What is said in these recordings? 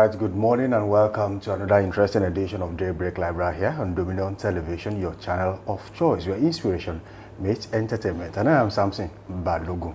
right, good morning and welcome to another interesting edition of Daybreak Live right here on Dominion Television, your channel of choice, your inspiration meets entertainment. And I am Samson Balogun.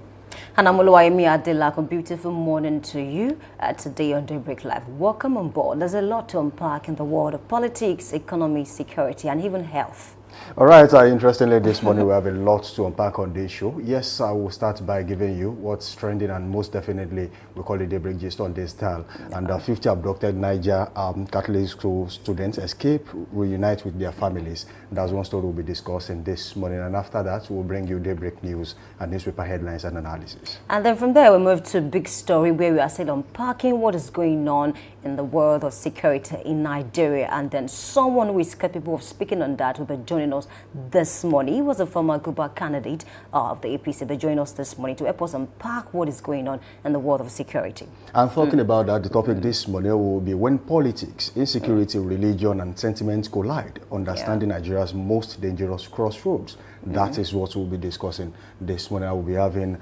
And I'm Oluwayemi Adela. A beautiful morning to you today on Daybreak Live. Welcome on board. There's a lot to unpack in the world of politics, economy, security, and even health. All right, interestingly, this morning we have a lot to unpack on this show. Yes, I will start by giving you what's trending, and most definitely we call it Daybreak Gist on this style. And 50 abducted Niger Catholic school students escape, reunite with their families. That's one story we'll be discussing this morning. And after that, we'll bring you Daybreak news and newspaper headlines and analysis. And then from there, we move to big story where we are still unpacking what is going on in the world of security in Nigeria. And then someone who is capable of speaking on that will be joining us this morning. He was a former Guba candidate of the APC. They join us this morning to help us unpack what is going on in the world of security. And talking about that, the topic this morning will be when politics, insecurity, religion, and sentiment collide, understanding Nigeria's most dangerous crossroads. That is what we'll be discussing this morning. I will be having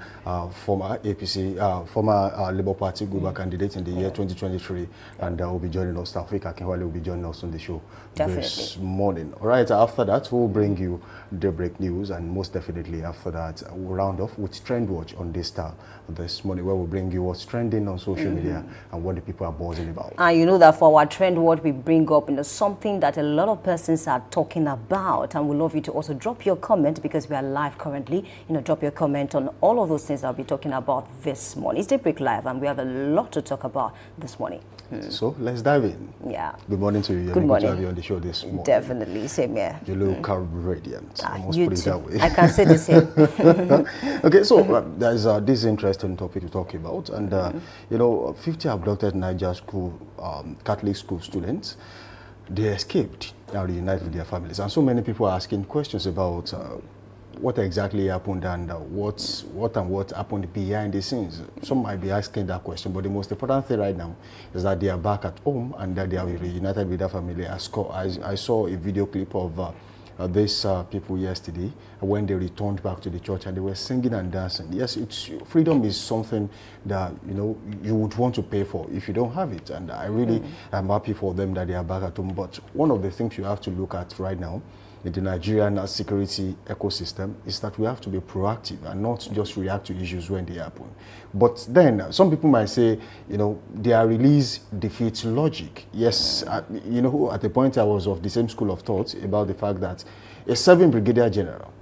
former APC, former Labour Party Guba candidate in the year 2023, and will be joining us. Taufik Akinwale will be joining us on the show this morning. All right, after that, we'll bring you Daybreak news, and most definitely after that, we'll round off with Trend Watch on this style this morning, where we'll bring you what's trending on social media and what the people are buzzing about. And you know that for our Trend Watch, we bring up something that a lot of persons are talking about, and we love you to also drop your comment because we are live currently. Drop your comment on all of those things I'll be talking about this morning. It's Daybreak Live, and we have a lot to talk about this morning. So let's dive in. Yeah. Good morning to you. Good morning. To have you on the show this morning. Definitely, same here. You look radiant. I must you put it too. that way. I can say the same. Okay, so there's this interesting topic to talk about, and 50 abducted Niger school Catholic school students, they escaped. Now they unite with their families, and so many people are asking questions about what exactly happened and what happened behind the scenes. Some might be asking that question, but the most important thing right now is that they are back at home and that they are reunited with their family. I saw a video clip of these people yesterday when they returned back to the church, and they were singing and dancing. Yes, freedom is something that you would want to pay for if you don't have it, and I really am happy for them that they are back at home. But one of the things you have to look at right now in the Nigerian security ecosystem is that we have to be proactive and not just react to issues when they happen. But then some people might say, their release defeats logic. Yes, at the point I was of the same school of thought about the fact that a serving brigadier general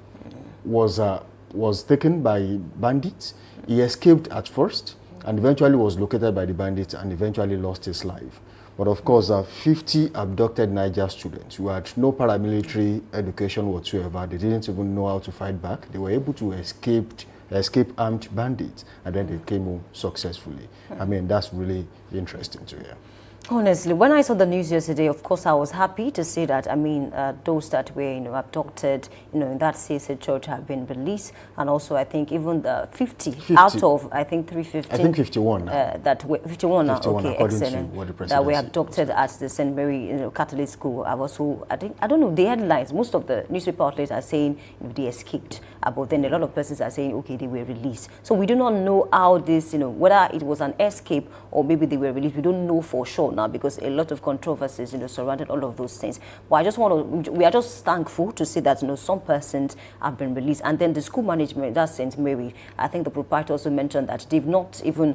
was taken by bandits. He escaped at first and eventually was located by the bandits and eventually lost his life. But of course, 50 abducted Niger students who had no paramilitary education whatsoever, they didn't even know how to fight back. They were able to escape armed bandits, and then they came home successfully. I mean, that's really interesting to hear. Honestly, when I saw the news yesterday, of course, I was happy to see that. I mean, those that were, abducted, in that CSA church have been released, and also I think even the 50 out of I think 350. I think 51. That were 51 now. Okay, excellent. What the that were abducted at the St. Mary Catholic school. I don't know the headlines. Most of the newspaper outlets are saying they escaped, but then a lot of persons are saying okay, they were released. So we do not know how this, whether it was an escape or maybe they were released. We don't know for sure now, because a lot of controversies, surrounded all of those things. But I just we are just thankful to see that, some persons have been released. And then the school management, that's St. Mary, I think the proprietor also mentioned that they've not even,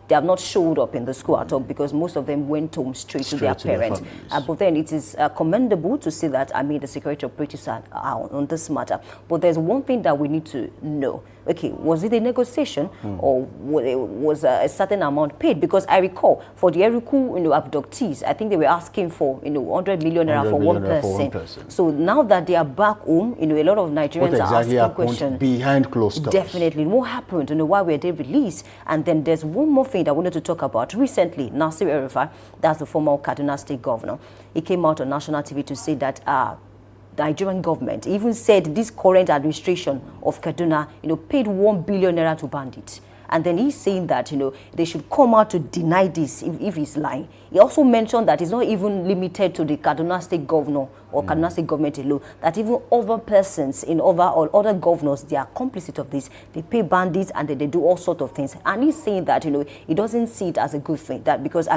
they have not showed up in the school at all, because most of them went home straight to their parents. But then it is commendable to see that, the security operatives are on this matter. But there's one thing that we need to know. Okay, was it a negotiation or was a certain amount paid? Because I recall for the Eriku, abductees, I think they were asking for 100 million naira for one person. So now that they are back home, a lot of Nigerians are asking questions behind closed doors. Definitely, what happened? Why were they released? And then there's one more thing that I wanted to talk about. Recently, Nasir El-Rufai, that's the former Kaduna State governor, he came out on national TV to say that the Nigerian government even said this current administration of Kaduna, paid 1 billion naira to bandits. And then he's saying that, they should come out to deny this if he's lying. He also mentioned that it's not even limited to the Kaduna State governor or Kaduna State government alone, that even other persons in other governors, they are complicit of this. They pay bandits and they do all sorts of things. And he's saying that, he doesn't see it as a good thing. That because,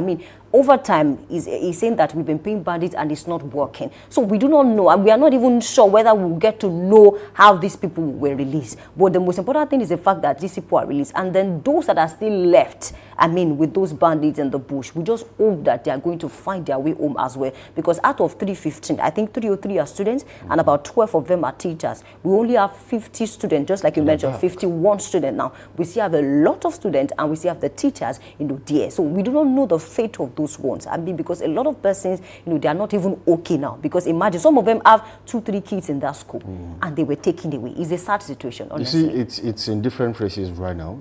over time, he's saying that we've been paying bandits and it's not working. So we do not know, and we are not even sure whether we'll get to know how these people were released. But the most important thing is the fact that these people are released. And then those that are still left, with those bandits in the bush, we just hope that they are going to find their way home as well. Because out of 315, I think 303 are students, and about 12 of them are teachers. We only have 50 students, just like you mentioned, 51 students now. We still have a lot of students, and we still have the teachers, there. So we do not know the fate of those ones. Because a lot of persons, they are not even okay now. Because imagine, some of them have 2-3 kids in that school, and they were taken away. It's a sad situation, honestly. You see, it's in different phrases right now.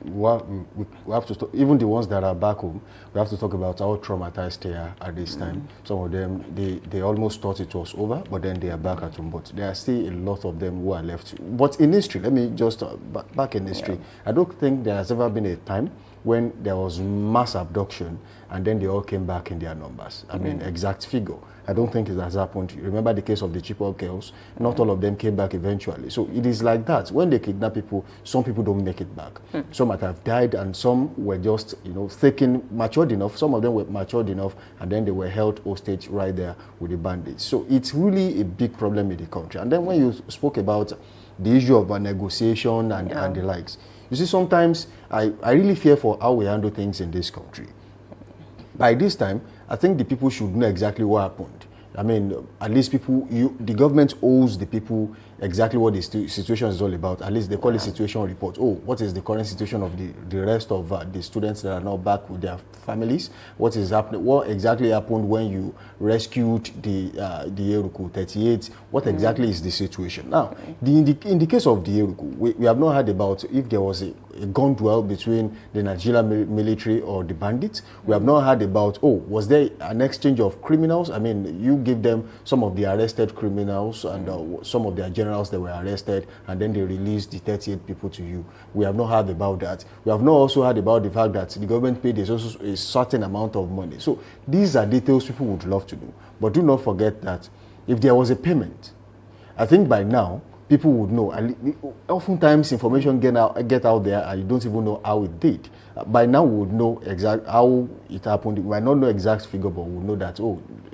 We have to talk, even the ones that are back home, we have to talk about how traumatized they are at this time. Some of them, they almost thought it was over, but then they are back at home. But there are still a lot of them who are left. But in history, let me just, back in history, I don't think there has ever been a time when there was mass abduction and then they all came back in their numbers. Exact figure. I don't think it has happened. Remember the case of the Chibok girls? Not all of them came back eventually. So it is like that. When they kidnap people, some people don't make it back. Some might have died, and some were just, matured enough. Some of them were matured enough, and then they were held hostage right there with the bandits. So it's really a big problem in the country. And then when you spoke about the issue of a negotiation and the likes, you see, sometimes I really fear for how we handle things in this country. By this time, I think the people should know exactly what happened. At least the government owes the people exactly what the situation is all about. At least they call it situation report. Oh, what is the current situation of the rest of the students that are now back with their families? What is happening? What exactly happened when you rescued the Eruku 38? What exactly is the situation? Now, in the case of the Eruku, we have not heard about if there was a gun duel between the Nigerian military or the bandits. We have not heard about, was there an exchange of criminals? You give them some of the arrested criminals and some of their generals that were arrested, and then they released the 38 people to you. We have not heard about that. We have not also heard about the fact that the government paid a certain amount of money. So these are details people would love to know. But do not forget that if there was a payment, I think by now, people would know. Oftentimes, information get out there, and you don't even know how it did. By now, we would know exactly how it happened. We might not know exact figure, but we would know that,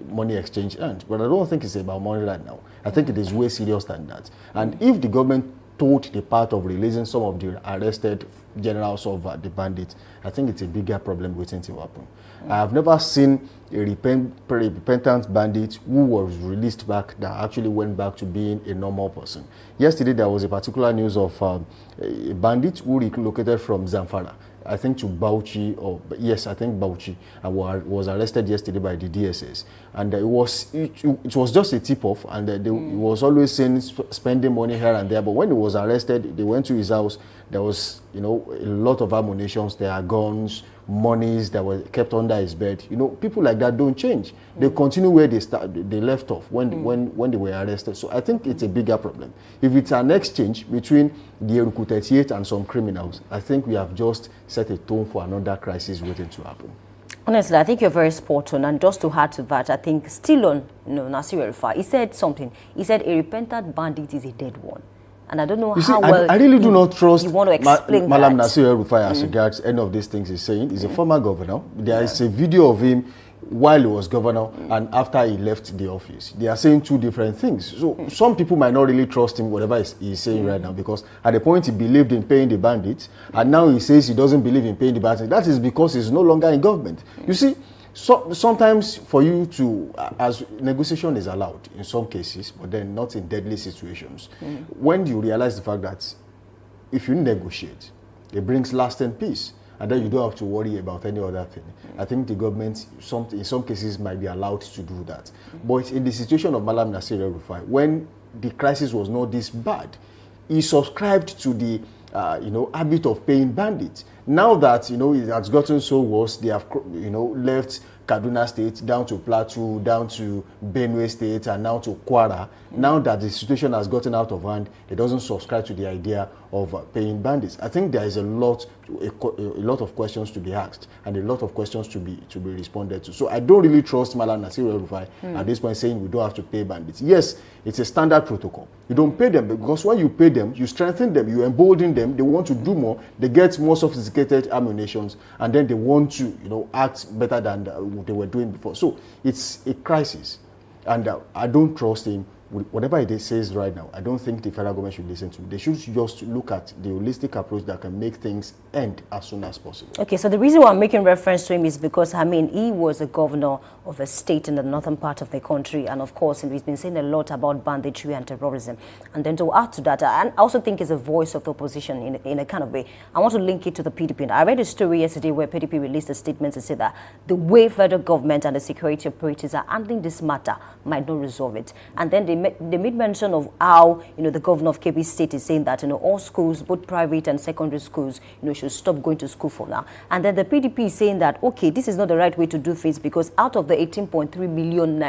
money exchange ends. But I don't think it's about money right now. I think it is way serious than that. And if the government told the part of releasing some of the arrested generals of the bandits, I think it's a bigger problem waiting to happen. I have never seen a repentant bandit who was released back that actually went back to being a normal person. Yesterday, there was a particular news of a bandit who relocated from Zamfara, I think to Bauchi, Bauchi, and was arrested yesterday by the DSS. And it was just a tip-off, and he was always saying spending money here and there. But when he was arrested, they went to his house. There was, a lot of ammunitions. There are guns, monies that were kept under his bed. People like that don't change. They continue where they left off when they were arrested. So I think it's a bigger problem. If it's an exchange between the Eruku 38 and some criminals, I think we have just set a tone for another crisis waiting to happen. Honestly, I think you're very spot on. And just to add to that, I think still on Nasir El-Rufai, he said something. He said a repentant bandit is a dead one. And I don't know I really do not trust want to explain Malam Nasir El-Rufai as regards any of these things he's saying. He's a former governor. There is a video of him while he was governor and after he left the office. They are saying two different things. So some people might not really trust him, whatever he's saying right now, because at the point he believed in paying the bandits, and now he says he doesn't believe in paying the bandits. That is because he's no longer in government. You see, sometimes for you to, as negotiation is allowed in some cases, but then not in deadly situations, when you realize the fact that if you negotiate, it brings lasting peace, and then you don't have to worry about any other thing. I think the government, in some cases, might be allowed to do that. But in the situation of Malam Nasir El-Rufai, when the crisis was not this bad, he subscribed to the habit of paying bandits. Now that it has gotten so worse, they have left Kaduna State, down to Plateau, down to Benue State, and now to Kwara. Now that the situation has gotten out of hand, it doesn't subscribe to the idea of paying bandits. I think there is a lot of questions to be asked and a lot of questions to be responded to. So I don't really trust Malam Nasir El-Rufai at this point saying we don't have to pay bandits. Yes, it's a standard protocol. You don't pay them because when you pay them, you strengthen them, you embolden them. They want to do more. They get more sophisticated ammunitions, and then they want to, act better than what they were doing before. So it's a crisis, and I don't trust him. Whatever it says right now, I don't think the federal government should listen to. They should just look at the holistic approach that can make things end as soon as possible. Okay, so the reason why I'm making reference to him is because, he was a governor of a state in the northern part of the country, and of course, he's been saying a lot about banditry and terrorism. And then to add to that, I also think he's a voice of the opposition in a kind of way. I want to link it to the PDP. I read a story yesterday where PDP released a statement to say that the way federal government and the security operators are handling this matter might not resolve it. And then they made mention of how, the governor of Kebbi State is saying that, all schools, both private and secondary schools, should stop going to school for now. And then the PDP is saying that, okay, this is not the right way to do things because out of the 18.3 million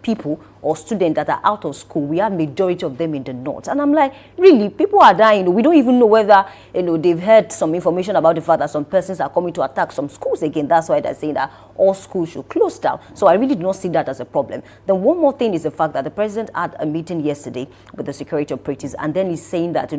people or students that are out of school, we have majority of them in the north. And I'm like, really, people are dying. We don't even know whether, they've heard some information about the fact that some persons are coming to attack some schools again. That's why they're saying that all schools should close down. So I really do not see that as a problem. Then one more thing is the fact that the president had a meeting yesterday with the security operators, and then he's saying that,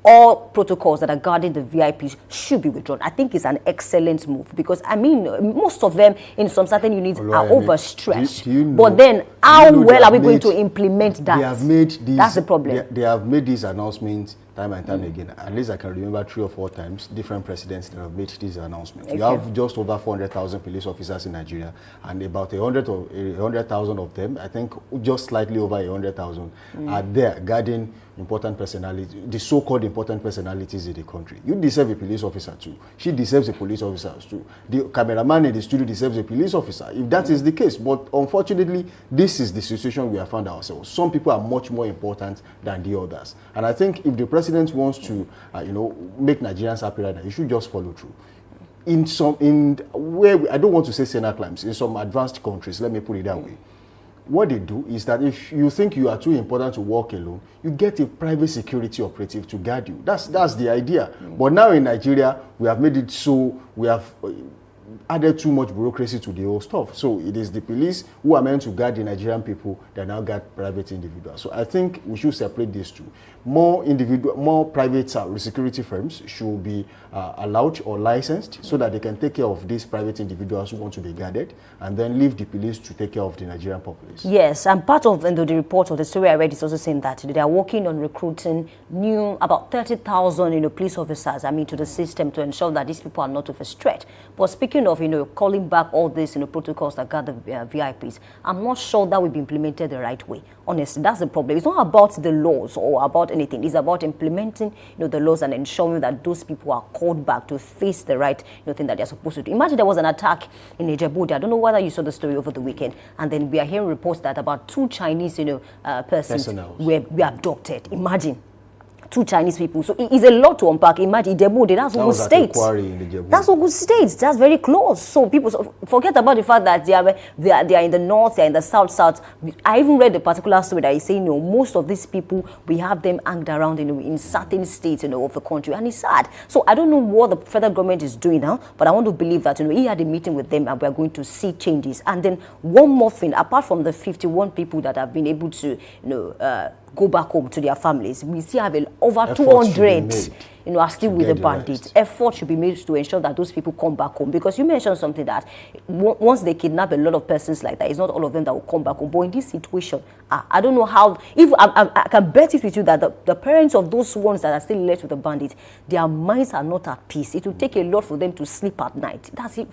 all protocols that are guarding the VIPs should be withdrawn. I think it's an excellent move because, most of them in some certain units are overstretched. But then how well are we going to implement that? They have made these, that's the problem. They have made these announcements time and time again. At least I can remember 3 or 4 times different presidents that have made these announcements. Okay. You have just over 400,000 police officers in Nigeria, and about 100,000 of them, I think just slightly over 100,000, are there guarding important personalities, the so-called important personalities in the country. You deserve a police officer too. She deserves a police officer too. The cameraman in the studio deserves a police officer, if that is the case. But unfortunately, this is the situation we have found ourselves. Some people are much more important than the others. And I think if the president wants to, make Nigerians happy right now, he should just follow through. I don't want to say Senate climbs, in some advanced countries, let me put it that way. What they do is that if you think you are too important to walk alone, you get a private security operative to guard you. That's the idea. But now in Nigeria, we have made it so we have added too much bureaucracy to the whole stuff. So it is the police who are meant to guard the Nigerian people that now guard private individuals. So I think we should separate these two. More private security firms should be allowed or licensed so that they can take care of these private individuals who want to be guarded, and then leave the police to take care of the Nigerian populace. Yes, and part of the report or the story I read is also saying that they are working on recruiting about 30,000 police officers to the system to ensure that these people are not overstretched. But speaking of calling back all these protocols that guard the VIPs, I'm not sure that will be implemented the right way. Honestly, that's the problem. It's not about the laws or about anything. It's about implementing the laws and ensuring that those people are called back to face the right thing that they're supposed to do. Imagine there was an attack in Djibouti. I don't know whether you saw the story over the weekend, and then we are hearing reports that about 2 Chinese persons were abducted. Imagine. 2 Chinese people. So it's a lot to unpack. Imagine Djibouti, that's Ogun State. That's Ogun State. That's very close. So people forget about the fact that they are in the north, they are in the south. I even read a particular story that is saying, most of these people, we have them hanged around in certain states of the country, and it's sad. So I don't know what the federal government is doing now, but I want to believe that he had a meeting with them and we are going to see changes. And then one more thing, apart from the 51 people that have been able to go back home to their families, we still have over 200 are still with the bandits. Effort should be made to ensure that those people come back home, because you mentioned something that once they kidnap a lot of persons like that, it's not all of them that will come back home. But in this situation, I don't know how. If I can bet it with you that the parents of those ones that are still left with the bandits, their minds are not at peace. It will take a lot for them to sleep at night. That's if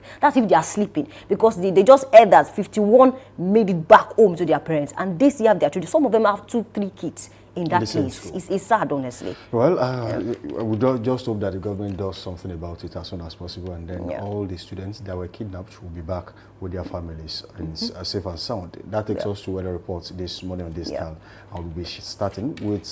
they are sleeping, because they just heard that 51 made it back home to their parents, and they still have their children. Some of them have 2, 3 kids. in that the same place. school. It's sad, honestly. Well, we just hope that the government does something about it as soon as possible, and then all the students that were kidnapped will be back with their families in safe and sound. That takes us to weather reports this morning on this time. I will be starting with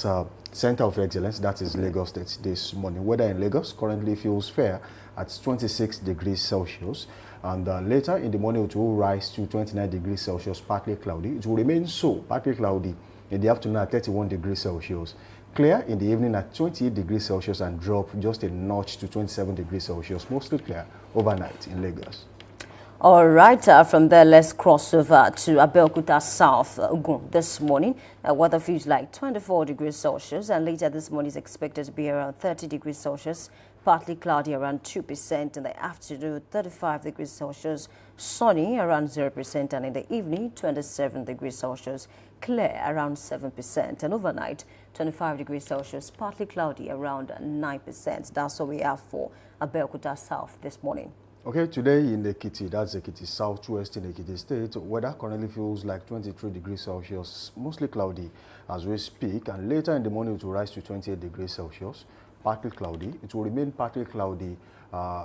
Center of Excellence, that is Lagos State this morning. Weather in Lagos currently feels fair at 26 degrees Celsius, and later in the morning it will rise to 29 degrees Celsius, partly cloudy. It will remain so, partly cloudy in the afternoon at 31 degrees Celsius. Clear in the evening at 28 degrees Celsius and drop just a notch to 27 degrees Celsius. Mostly clear overnight in Lagos. All right, from there, let's cross over to Abeokuta South Ogun this morning. Weather feels like 24 degrees Celsius, and later this morning is expected to be around 30 degrees Celsius, partly cloudy around 2%. In the afternoon, 35 degrees Celsius, sunny around 0%, and in the evening, 27 degrees Celsius, clear around 7%, and overnight, 25 degrees Celsius, partly cloudy around 9%. That's what we have for Abeokuta South this morning. Okay, today in Ekiti, that's Ekiti Southwest in Ekiti State, weather currently feels like 23 degrees Celsius, mostly cloudy as we speak, and later in the morning it will rise to 28 degrees Celsius, partly cloudy. It will remain partly cloudy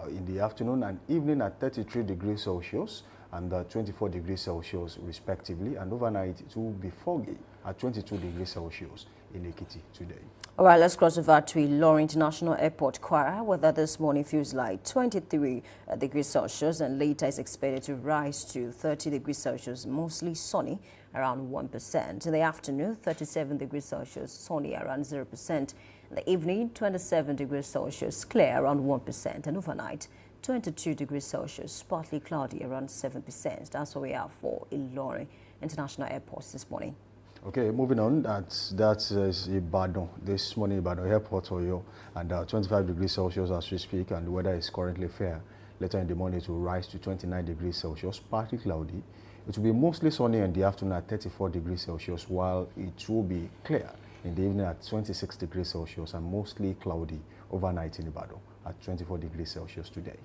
in the afternoon and evening at 33 degrees Celsius and 24 degrees Celsius respectively, and overnight it will be foggy at 22 degrees Celsius in Ekiti today. All right, let's cross over to Ilorin International Airport, Kwara. Weather this morning feels like 23 degrees Celsius, and later is expected to rise to 30 degrees Celsius, mostly sunny, around 1%. In the afternoon, 37 degrees Celsius, sunny, around 0%. In the evening, 27 degrees Celsius, clear, around 1%. And overnight, 22 degrees Celsius, partly cloudy, around 7%. That's what we have for Ilorin International Airport this morning. Okay, moving on, that is Ibadan. This morning, Ibadan Airport, Oyo, and 25 degrees Celsius as we speak, and the weather is currently fair. Later in the morning, it will rise to 29 degrees Celsius, partly cloudy. It will be mostly sunny in the afternoon at 34 degrees Celsius, while it will be clear in the evening at 26 degrees Celsius and mostly cloudy overnight in Ibadan at 24 degrees Celsius today.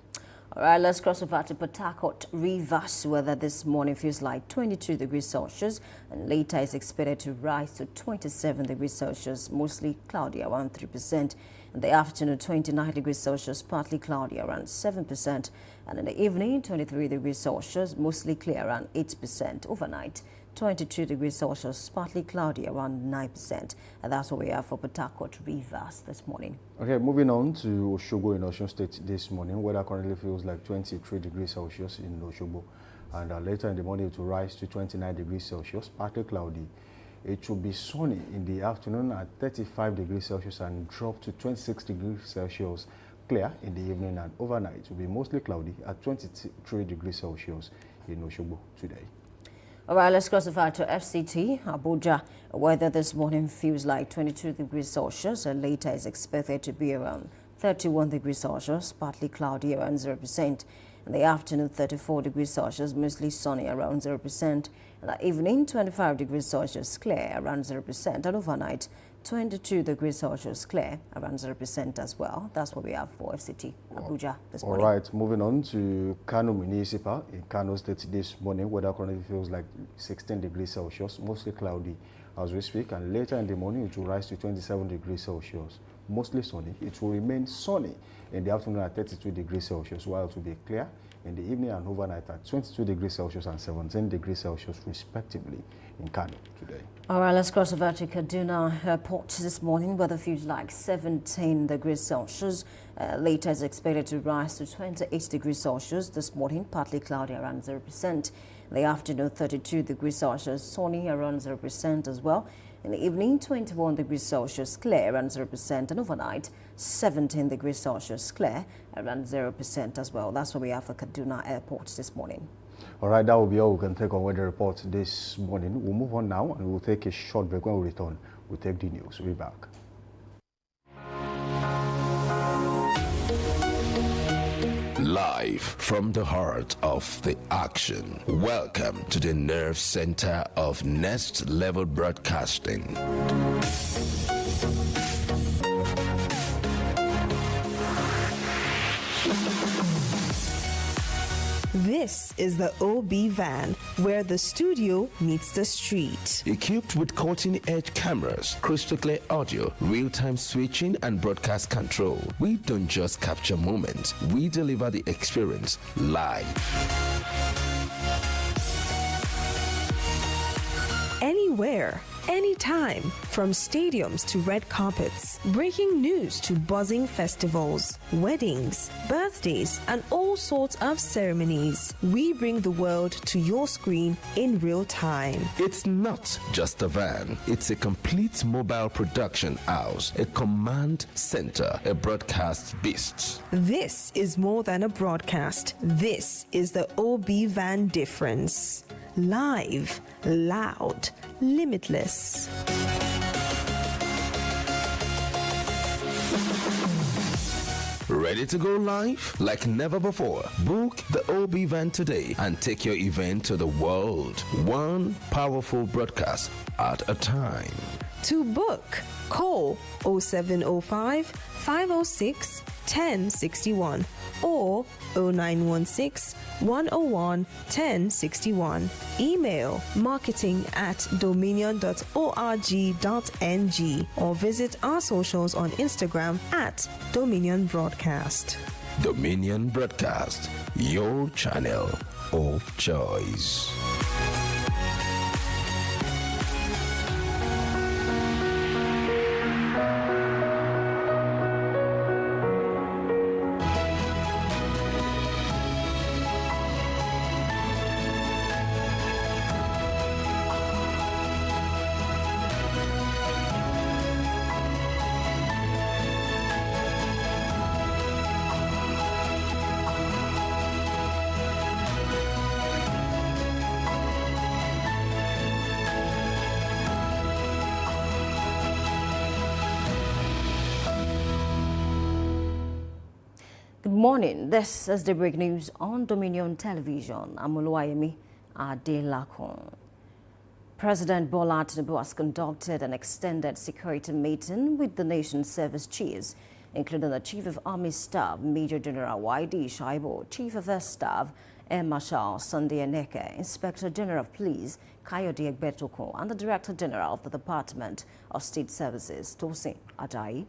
All right, let's cross over to Port Harcourt. Rivers weather this morning feels like 22 degrees Celsius, and later is expected to rise to 27 degrees Celsius, mostly cloudy around 3%. In the afternoon, 29 degrees Celsius, partly cloudy around 7%. And in the evening, 23 degrees Celsius, mostly clear around 8%. Overnight, 22 degrees Celsius, partly cloudy around 9%. And that's what we have for Port Harcourt Rivers this morning. Okay, moving on to Osogbo in Osun State this morning. Weather currently feels like 23 degrees Celsius in Osogbo. And later in the morning, it will rise to 29 degrees Celsius, partly cloudy. It will be sunny in the afternoon at 35 degrees Celsius and drop to 26 degrees Celsius, clear in the evening, and overnight it will be mostly cloudy at 23 degrees Celsius in Osogbo today. All right, let's cross over to FCT, Abuja. Weather this morning feels like 22 degrees Celsius, and later is expected to be around 31 degrees Celsius, partly cloudy around 0%. In the afternoon, 34 degrees Celsius, mostly sunny around 0%. In the evening, 25 degrees Celsius, clear around 0%. And overnight, 22 degrees Celsius, clear around 0% as well. That's what we have for FCT Abuja this morning. All right, moving on to Kano Municipal in Kano State this morning. Weather currently feels like 16 degrees Celsius, mostly cloudy as we speak. And later in the morning, it will rise to 27 degrees Celsius, mostly sunny. It will remain sunny in the afternoon at 32 degrees Celsius, while it will be clear in the evening and overnight at 22 degrees Celsius and 17 degrees Celsius respectively in Kano today. All right, let's cross over to Kaduna Airport this morning. Weather feels like 17 degrees Celsius. Later is expected to rise to 28 degrees Celsius this morning, partly cloudy around 0%. In the afternoon, 32 degrees Celsius, sunny around 0% as well. In the evening, 21 degrees Celsius, clear around 0%, and overnight, 17 degrees Celsius, clear around 0% as well. That's what we have for Kaduna Airport this morning. All right, that will be all we can take on weather report this morning. We'll move on now and we'll take a short break. When we return, we'll take the news. We'll be back. Live from the heart of the action. Welcome to the nerve center of Next Level Broadcasting. This This is the OB van, where the studio meets the street. Equipped with cutting-edge cameras, crystal clear audio, real-time switching, and broadcast control, we don't just capture moments, we deliver the experience live. Anywhere, anytime, from stadiums to red carpets, breaking news to buzzing festivals, weddings, birthdays, and all sorts of ceremonies. We bring the world to your screen in real time. It's not just a van, it's a complete mobile production house, a command center, a broadcast beast. This is more than a broadcast. This is the OB van difference. Live, loud, limitless. Ready to go live? Like never before. Book the OB van today and take your event to the world. One powerful broadcast at a time. To book, call 0705 506 1061 or 0916 101 1061. Email marketing@dominion.org.ng or visit our socials on Instagram @Dominion Broadcast. Dominion Broadcast, your channel of choice. Good morning. This is Daybreak News on Dominion Television. I'm Oluwayemi Adelakun. President Bola Tinubu has conducted an extended security meeting with the nation's service chiefs, including the Chief of Army Staff, Major General Y.D. Shaibu, Chief of Air Staff, Air Marshal Sunday Eneke, Inspector General of Police Kayode Egbetoko, and the Director General of the Department of State Services, Tosin Ajayi.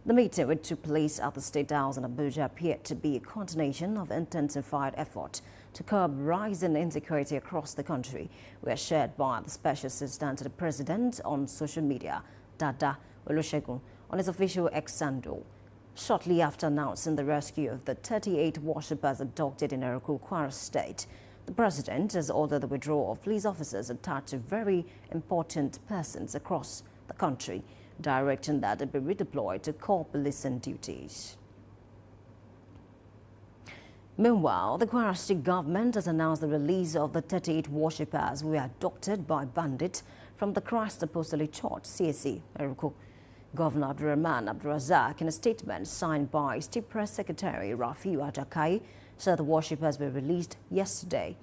The meeting, which took place at the State House in Abuja, appeared to be a continuation of intensified effort to curb rising insecurity across the country, were shared by the Special Assistant to the President on social media, Dada Olusegun, on his official X handle. Shortly after announcing the rescue of the 38 worshippers abducted in Eruku, Kwara State, the President has ordered the withdrawal of police officers attached to very important persons across the country, directing that they be redeployed to core policing duties. Meanwhile, the Kwara State government has announced the release of the 38 worshippers who were abducted by bandits from the Christ Apostolic Church, CAC, Eruku. Governor Abdurrahman Abdurazak, in a statement signed by State Press Secretary Rafiu Ajakai, said the worshippers were released yesterday.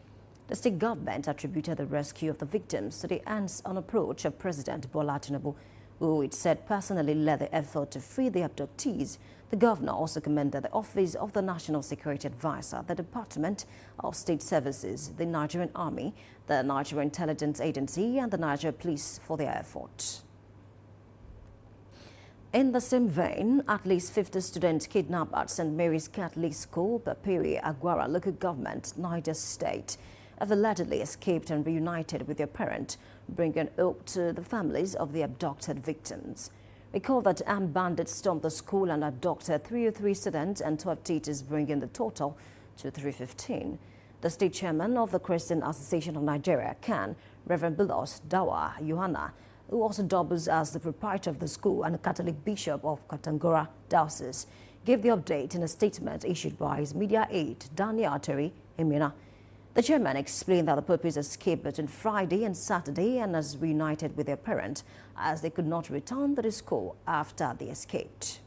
The state government attributed the rescue of the victims to the hands-on approach of President Bola Tinubu, who it said personally led the effort to free the abductees. The governor also commended the Office of the National Security Advisor, the Department of State Services, the Nigerian Army, the Nigerian Intelligence Agency, and the Nigeria Police for their efforts. In the same vein, at least 50 students kidnapped at St. Mary's Catholic School, Papiri, Agwara local government, Niger State, have allegedly escaped and reunited with their parent, bringing hope to the families of the abducted victims. Recall that armed bandits stormed the school and abducted 303 students and 12 teachers, bringing the total to 315. The state chairman of the Christian Association of Nigeria, CAN, Reverend Bilos Dawa Yohana, who also doubles as the proprietor of the school and a Catholic bishop of Katangora Diocese, gave the update in a statement issued by his media aide, Daniel Ateri Emina. The chairman explained that the pupils escaped between Friday and Saturday and has reunited with their parent as they could not return to the school after they escaped.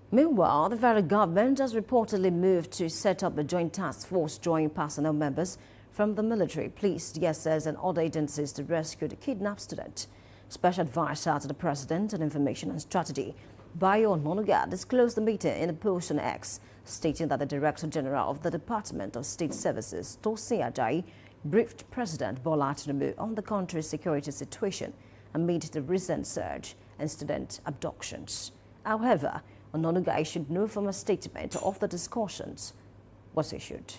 Meanwhile, the federal government has reportedly moved to set up a joint task force drawing personnel members from the military, police, DSS, and other agencies to rescue the kidnapped student. Special Advisor to the President on Information and Strategy, Bayo Ononuga, disclosed the meeting in a post on X, stating that the Director General of the Department of State Services, Tosin Ajayi, briefed President Bola Tinubu on the country's security situation amid the recent surge in student abductions. However, Ononuga issued no formal statement of the discussions was issued.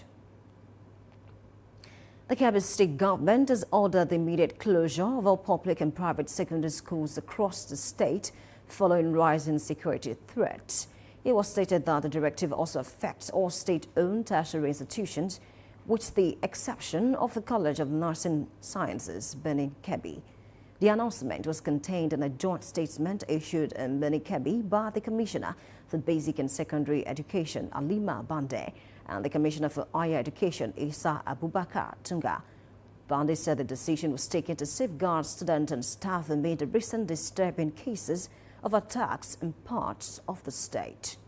The Kebbi State government has ordered the immediate closure of all public and private secondary schools across the state following rising security threats. It was stated that the directive also affects all state-owned tertiary institutions, with the exception of the College of Nursing Sciences, Benin Kebbi. The announcement was contained in a joint statement issued in Benin Kebbi by the Commissioner for Basic and Secondary Education, Alima Bande, and the Commissioner for Higher Education, Isa Abubakar Tunga. Bande said the decision was taken to safeguard students and staff amid the recent disturbing cases of attacks in parts of the state.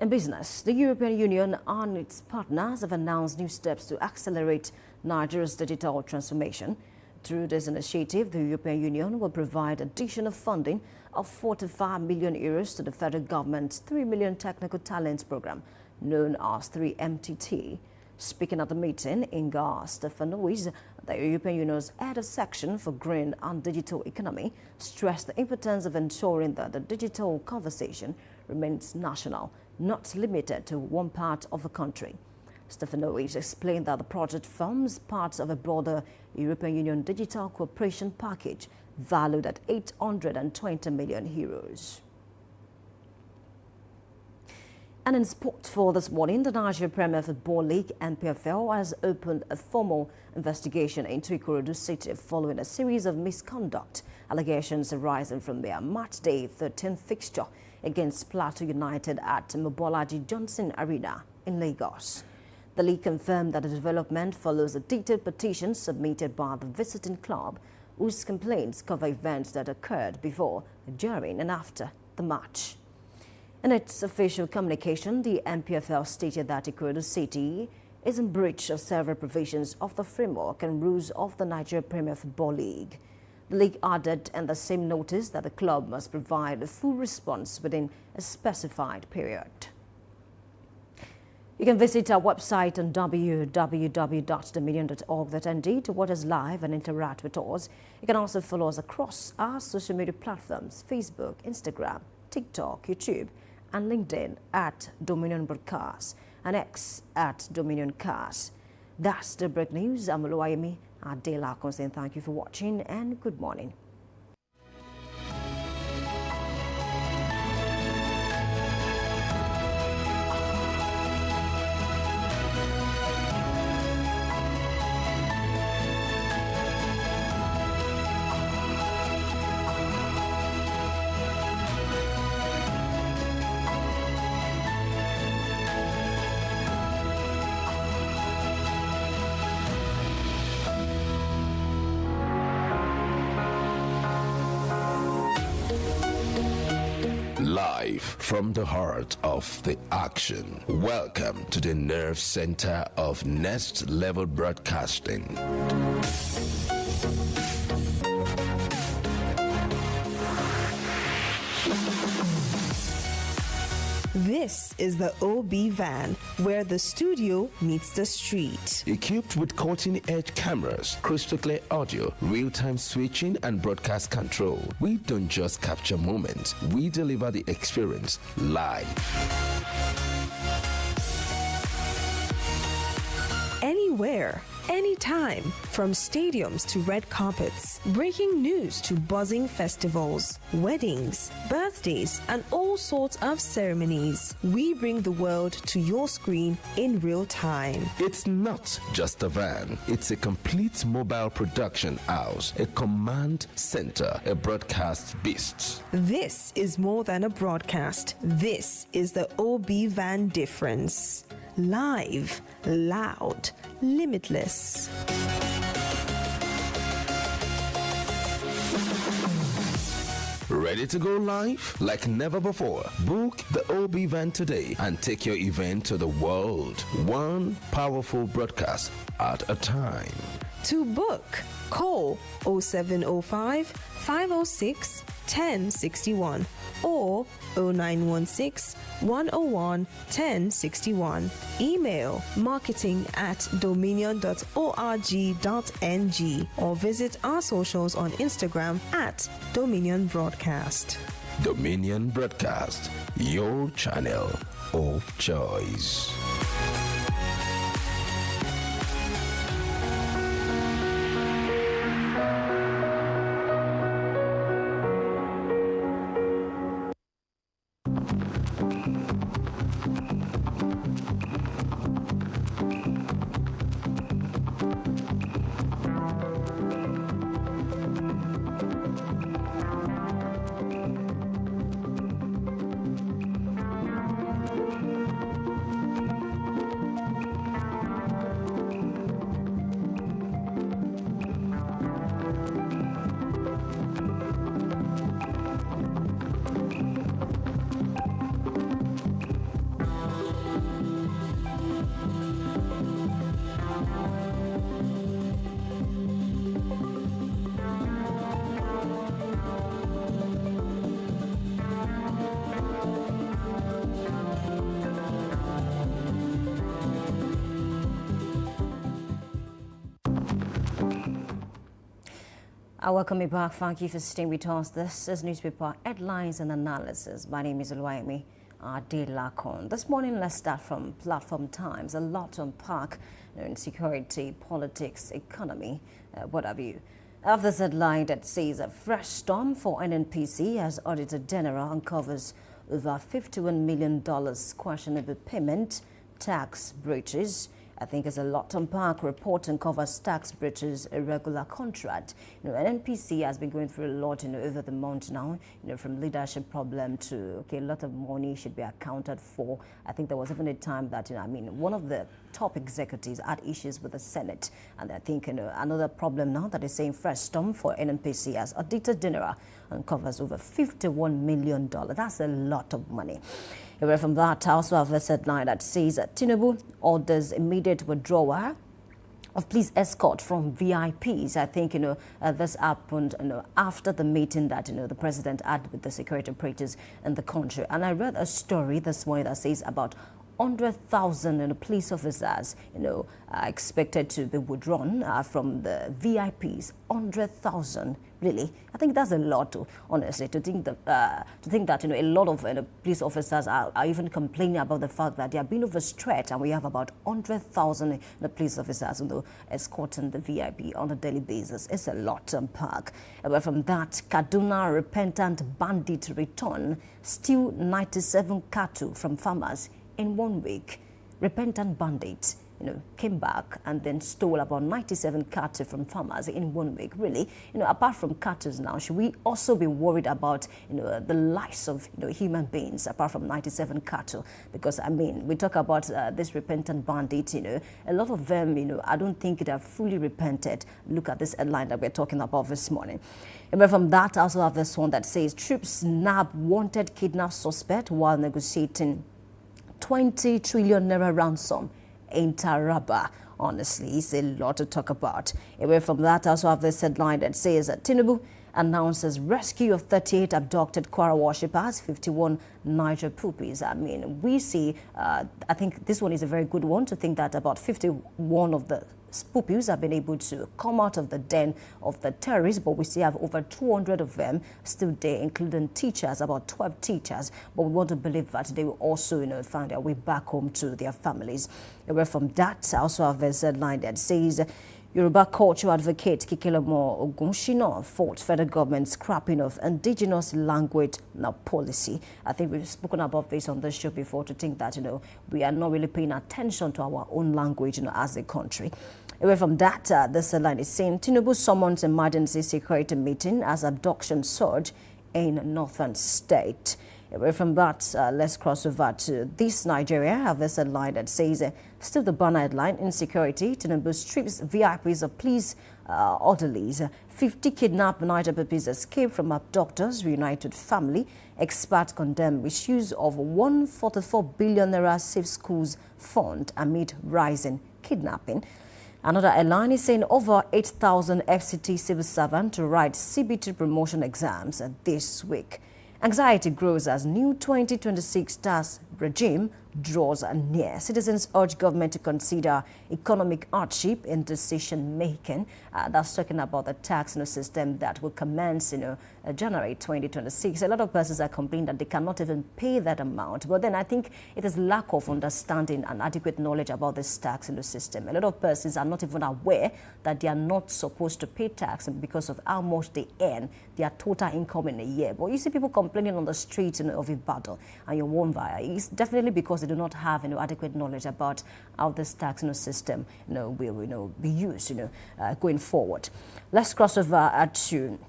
In business, the European Union and its partners have announced new steps to accelerate Nigeria's digital transformation. Through this initiative, the European Union will provide additional funding of 45 million euros to the federal government's 3 million technical talent program, known as 3MTT. Speaking at the meeting, Inga Stefanois, the European Union's head of section for green and digital economy, stressed the importance of ensuring that the digital conversation remains national, not limited to one part of the country. Stefanois explained that the project forms part of a broader European Union digital cooperation package valued at 820 million euros. And in sport for this morning, the Nigeria Premier Football League (NPFL) has opened a formal investigation into Ikorodu City following a series of misconduct allegations arising from their matchday 13th fixture against Plateau United at Mobolaji Johnson Arena in Lagos. The league confirmed that the development follows a detailed petition submitted by the visiting club, whose complaints cover events that occurred before, during and after the match. In its official communication, the NPFL stated that Ikorodu City is in breach of several provisions of the framework and rules of the Nigeria Premier Football League. The league added in the same notice that the club must provide a full response within a specified period. You can visit our website on www.dominion.org.ng to watch us live and interact with us. You can also follow us across our social media platforms: Facebook, Instagram, TikTok, YouTube, and LinkedIn at Dominion Broadcast and X at Dominion Cast. That's the break news. I'm Oluwayemi Adelakun saying thank you for watching and good morning. Live from the heart of the action. Welcome to the nerve center of Next Level Broadcasting. This is the OB van, where the studio meets the street. Equipped with cutting-edge cameras, crystal clear audio, real-time switching, and broadcast control, we don't just capture moments, we deliver the experience live. Anywhere, anytime, from stadiums to red carpets, breaking news to buzzing festivals, weddings, birthdays, and all sorts of ceremonies. We bring the world to your screen in real time. It's not just a van, it's a complete mobile production house, a command center, a broadcast beast. This is more than a broadcast. This is the OB van difference. Live, loud, limitless. Ready to go live like never before? Book the OB van today and take your event to the world. One powerful broadcast at a time. To book, call 0705 506 1061 or 0916 101 1061. Email marketing@dominion.org.ng or visit our socials on Instagram @Dominion Broadcast. Dominion Broadcast, your channel of choice. I welcome you back. Thank you for staying with us. This is Newspaper Headlines and Analysis. My name is Oluwayemi Adelakon. This morning, let's start from Platform Times. A lot to unpack in security, politics, economy, what have you. I have this headline that says a fresh storm for NNPC as Auditor General uncovers over $51 million questionable payment, tax breaches. I think it's a lot to unpack. Report uncovers tax breaches, irregular contract. NNPC has been going through a lot, over the month now. From leadership problem to a lot of money should be accounted for. I think there was even a time that one of the top executives had issues with the Senate, and I think another problem now that is saying fresh storm for NNPC as Auditor General uncovers over $51 million. That's a lot of money. Away from that, I also have a headline that says that Tinubu orders immediate withdrawal of police escort from VIPs. I think, this happened, after the meeting that, the president had with the security operators in the country. And I read a story this morning that says about 100,000 police officers, are expected to be withdrawn from the VIPs. 100,000, really? I think that's a lot, honestly, to think that a lot of police officers are even complaining about the fact that they are being overstretched, and we have about 100,000 police officers, escorting the VIP on a daily basis. It's a lot to unpack. But from that, Kaduna repentant bandit return, steal 97 cattle from farmers in 1 week. Repentant bandits, came back and then stole about 97 cattle from farmers in 1 week. Really, apart from cattle now, should we also be worried about, the lives of, human beings apart from 97 cattle? Because, we talk about this repentant bandit, a lot of them, I don't think they have fully repented. Look at this headline that we're talking about this morning. And from that, I also have this one that says, troops nab wanted kidnap suspect while negotiating 20 trillion naira ransom in Taraba. Honestly, it's a lot to talk about. Away from that, I also have this headline that says that Tinubu announces rescue of 38 abducted Kwara worshippers, 51 Niger puppies. We see, I think this one is a very good one, to think that about 51 of the pupils have been able to come out of the den of the terrorists, but we still have over 200 of them still there, including teachers, about 12 teachers. But we want to believe that they will also, find their way back home to their families. Away from that, I also have a headline that says, Yoruba culture advocate Kikilomo Ogunshina fought federal government scrapping of indigenous language policy. I think we've spoken about this on this show before, to think that, we are not really paying attention to our own language, as a country. Away from that, this line is saying Tinubu summons emergency security meeting as abduction surge in northern state. Away from that, let's cross over to this Nigeria. I have this headline that says, still the banner headline, insecurity, Tinubu strips VIPs of police orderlies. 50 kidnapped Niger puppies escape from abductors, reunited family. Experts condemn misuse of 144 billion naira Safe Schools fund amid rising kidnapping. Another headline is saying over 8,000 FCT civil servants to write CBT promotion exams this week. Anxiety grows as new 2026 tax regime draws near. Citizens urge government to consider economic hardship in decision making. That's talking about the tax system that will commence January 2026. A lot of persons are complaining that they cannot even pay that amount. But then I think it is lack of understanding and adequate knowledge about this tax system. A lot of persons are not even aware that they are not supposed to pay tax because of how much they earn, their total income in a year. But you see people complaining on the streets of Ibadan and your own via. It's definitely because they do not have adequate knowledge about how this tax system will be used going forward. Let's cross over to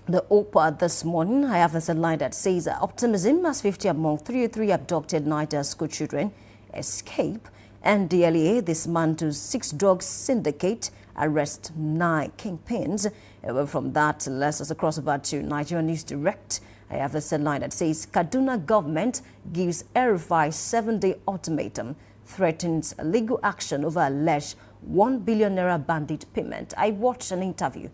the OPA this morning. I have a line that says optimism as 50 among 303 abducted Niger school children escape. And DLA dismantles 6 drug syndicate, arrest 9 kingpins. From that, let's also cross over to Nigerian News Direct. I have a line that says Kaduna government gives El-Rufai 7-day ultimatum, threatens legal action over alleged 1 billion naira bandit payment. I watched an interview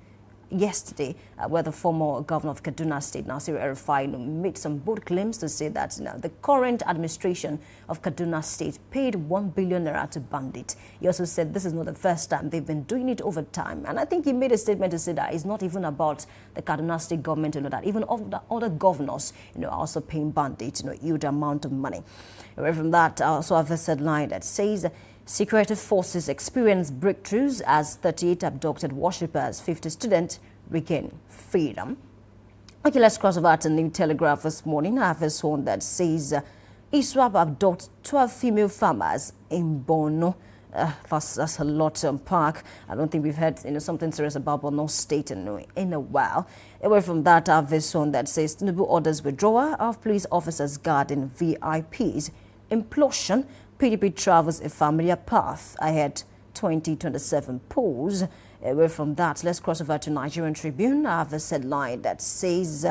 yesterday where the former governor of Kaduna State, Nasir El-Rufai, made some bold claims to say that the current administration of Kaduna State paid 1 billion naira to bandit. He also said this is not the first time, they've been doing it over time. And I think he made a statement to say that it's not even about the Kaduna State government, that even other governors, are also paying bandits, huge amount of money. Away from that, I also have a said line that says security forces experience breakthroughs as 38 abducted worshippers, 50 students regain freedom. Okay, let's cross over to New Telegraph this morning. I have a one that says ISWAP abducts 12 female farmers in Borno. That's a lot to unpack. I don't think we've heard something serious about Borno State in a while. Away from that, I have this one that says Tinubu orders withdrawal of police officers guarding VIPs. Implosion. PDP travels a familiar path ahead 2027 polls. Away from that, let's cross over to Nigerian Tribune. I have a said line that says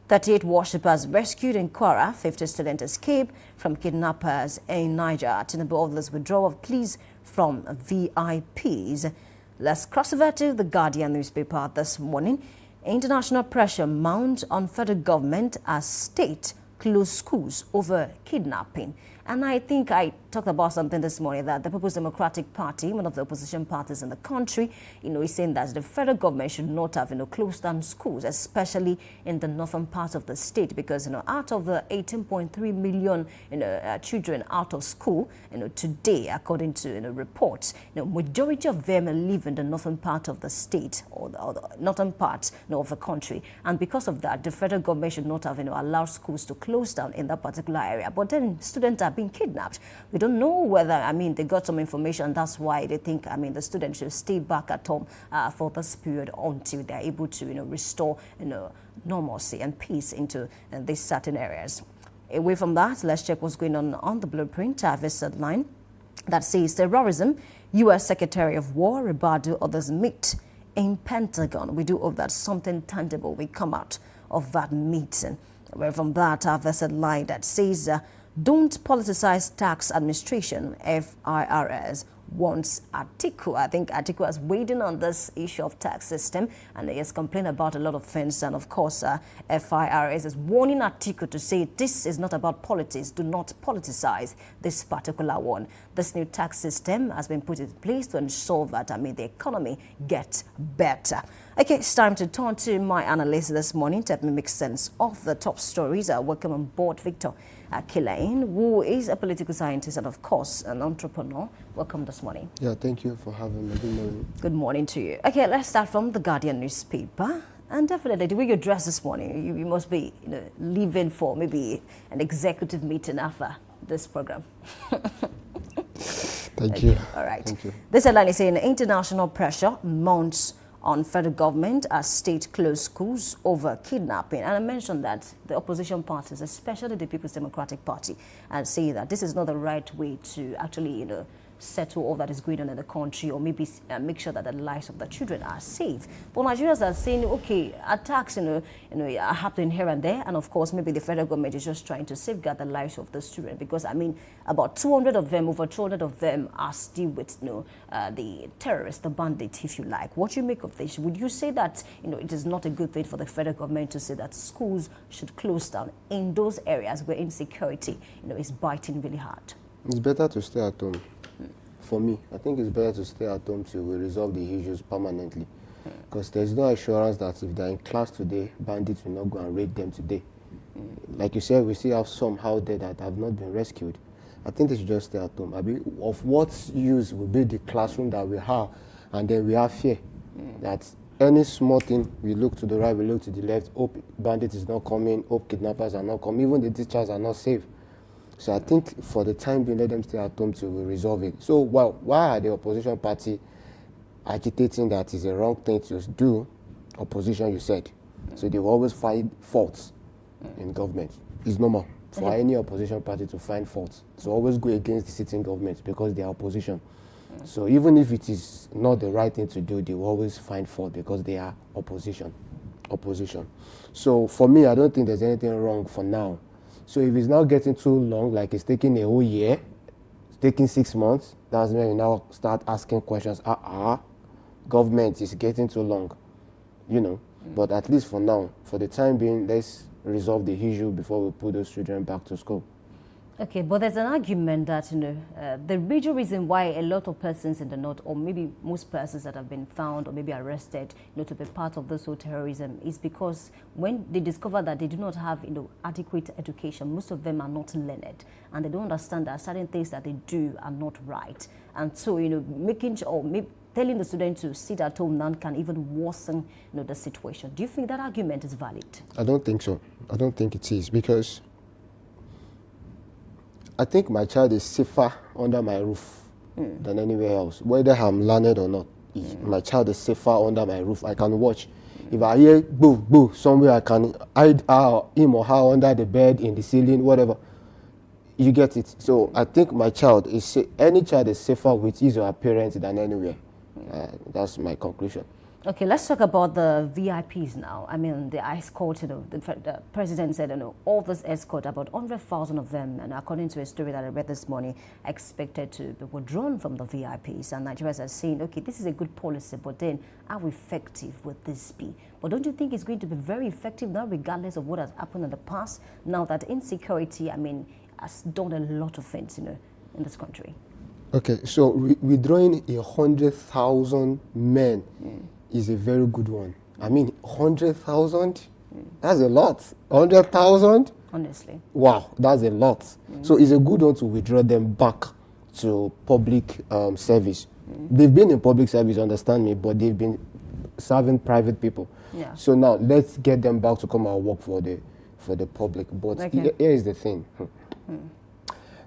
38 worshippers rescued in Kwara, 50 students escape from kidnappers in Niger. Tinubu orders withdrawal of police from VIPs. Let's cross over to the Guardian newspaper this morning. International pressure mounts on federal government as state close schools over kidnapping. And I think I talked about something this morning that the People's Democratic Party, one of the opposition parties in the country, is saying that the federal government should not have, closed down schools, especially in the northern part of the state, because, out of the 18.3 million, children out of school, today, according to, reports, majority of them live in the northern part of the state or the northern part, of the country. And because of that, the federal government should not have, allowed schools to close down in that particular area. But then students are being kidnapped. We don't know whether, they got some information. That's why they think, the students should stay back at home for this period until they're able to, restore, normalcy and peace into these certain areas. Away from that, let's check what's going on the blueprint. I have a set line that says terrorism, U.S. Secretary of War, Ribadu, others meet in Pentagon. We do hope that something tangible will come out of that meeting. Away from that, I have a set line that says don't politicize tax administration, FIRS wants Atiku. I think Atiku is waiting on this issue of tax system, and he has complained about a lot of things. And of course, FIRS is warning Atiku to say this is not about politics. Do not politicize this particular one. This new tax system has been put in place to ensure that the economy gets better. Okay, it's time to turn to my analyst this morning to help me make sense of the top stories. Welcome on board, Victor Kilain, who is a political scientist and, of course, an entrepreneur. Welcome this morning. Yeah, thank you for having me. Good morning. Good morning to you. Okay, let's start from the Guardian newspaper. And definitely, the way you're dressed this morning, you must be leaving for maybe an executive meeting after this program. Thank you. All right. Thank you. This headline is saying international pressure mounts on federal government as state close schools over kidnapping. And I mentioned that the opposition parties, especially the People's Democratic Party, and say that this is not the right way to actually, settle all that is going on in the country, or maybe make sure that the lives of the children are safe. But Nigerians are saying, okay, attacks, are happening here and there, and of course, maybe the federal government is just trying to safeguard the lives of the children, because I mean, about 200 of them, over 200 of them are still with, the terrorists, the bandits, if you like. What do you make of this? Would you say that, it is not a good thing for the federal government to say that schools should close down in those areas where insecurity, is biting really hard? It's better to stay at home. For me, I think it's better to stay at home till we resolve the issues permanently. Because there's no assurance that if they're in class today, bandits will not go and raid them today. Like you said, we still have some out there that have not been rescued. I think they should just stay at home. Of what use will be the classroom that we have, and then we have fear that any small thing, we look to the right, we look to the left, hope bandits is not coming, hope kidnappers are not coming, even the teachers are not safe. So I think for the time being, let them stay at home till we resolve it. So why are the opposition party agitating that is a wrong thing to do? Opposition, you said. So they will always find faults in government. It's normal for any opposition party to find faults, to always go against the sitting government because they are opposition. So even if it is not the right thing to do, they will always find fault because they are opposition. So for me, I don't think there's anything wrong for now. So if it's now getting too long, like it's taking a whole year, it's taking 6 months, that's when you now start asking questions. Government is getting too long, But at least for now, for the time being, let's resolve the issue before we put those children back to school. Okay, but there's an argument that, the major reason why a lot of persons in the north, or maybe most persons that have been found or maybe arrested, to be part of this whole terrorism is because when they discover that they do not have, adequate education, most of them are not learned, and they don't understand that certain things that they do are not right. And so, making sure, or maybe telling the student to sit at home now can even worsen, the situation. Do you think that argument is valid? I don't think so. I don't think it is, because I think my child is safer under my roof than anywhere else. Whether I'm learned or not, my child is safer under my roof. I can watch. If I hear boo, boo, somewhere, I can hide him or her under the bed, in the ceiling, whatever. You get it? So I think my child is, any child is safer with his or her parents than anywhere. That's my conclusion. Okay, let's talk about the VIPs now. I mean, the escort, the president said, all this escort, about 100,000 of them, and according to a story that I read this morning, expected to be withdrawn from the VIPs. And Nigerians are saying, okay, this is a good policy, but then how effective would this be? But don't you think it's going to be very effective now, regardless of what has happened in the past, now that insecurity, has done a lot of things, in this country? Okay, so withdrawing 100,000 men is a very good one. 100,000? That's a lot. 100,000? Honestly. Wow, that's a lot. So it's a good one to withdraw them back to public service. They've been in public service, understand me, but they've been serving private people. Yeah. So now let's get them back to come and work for the public. But here is the thing.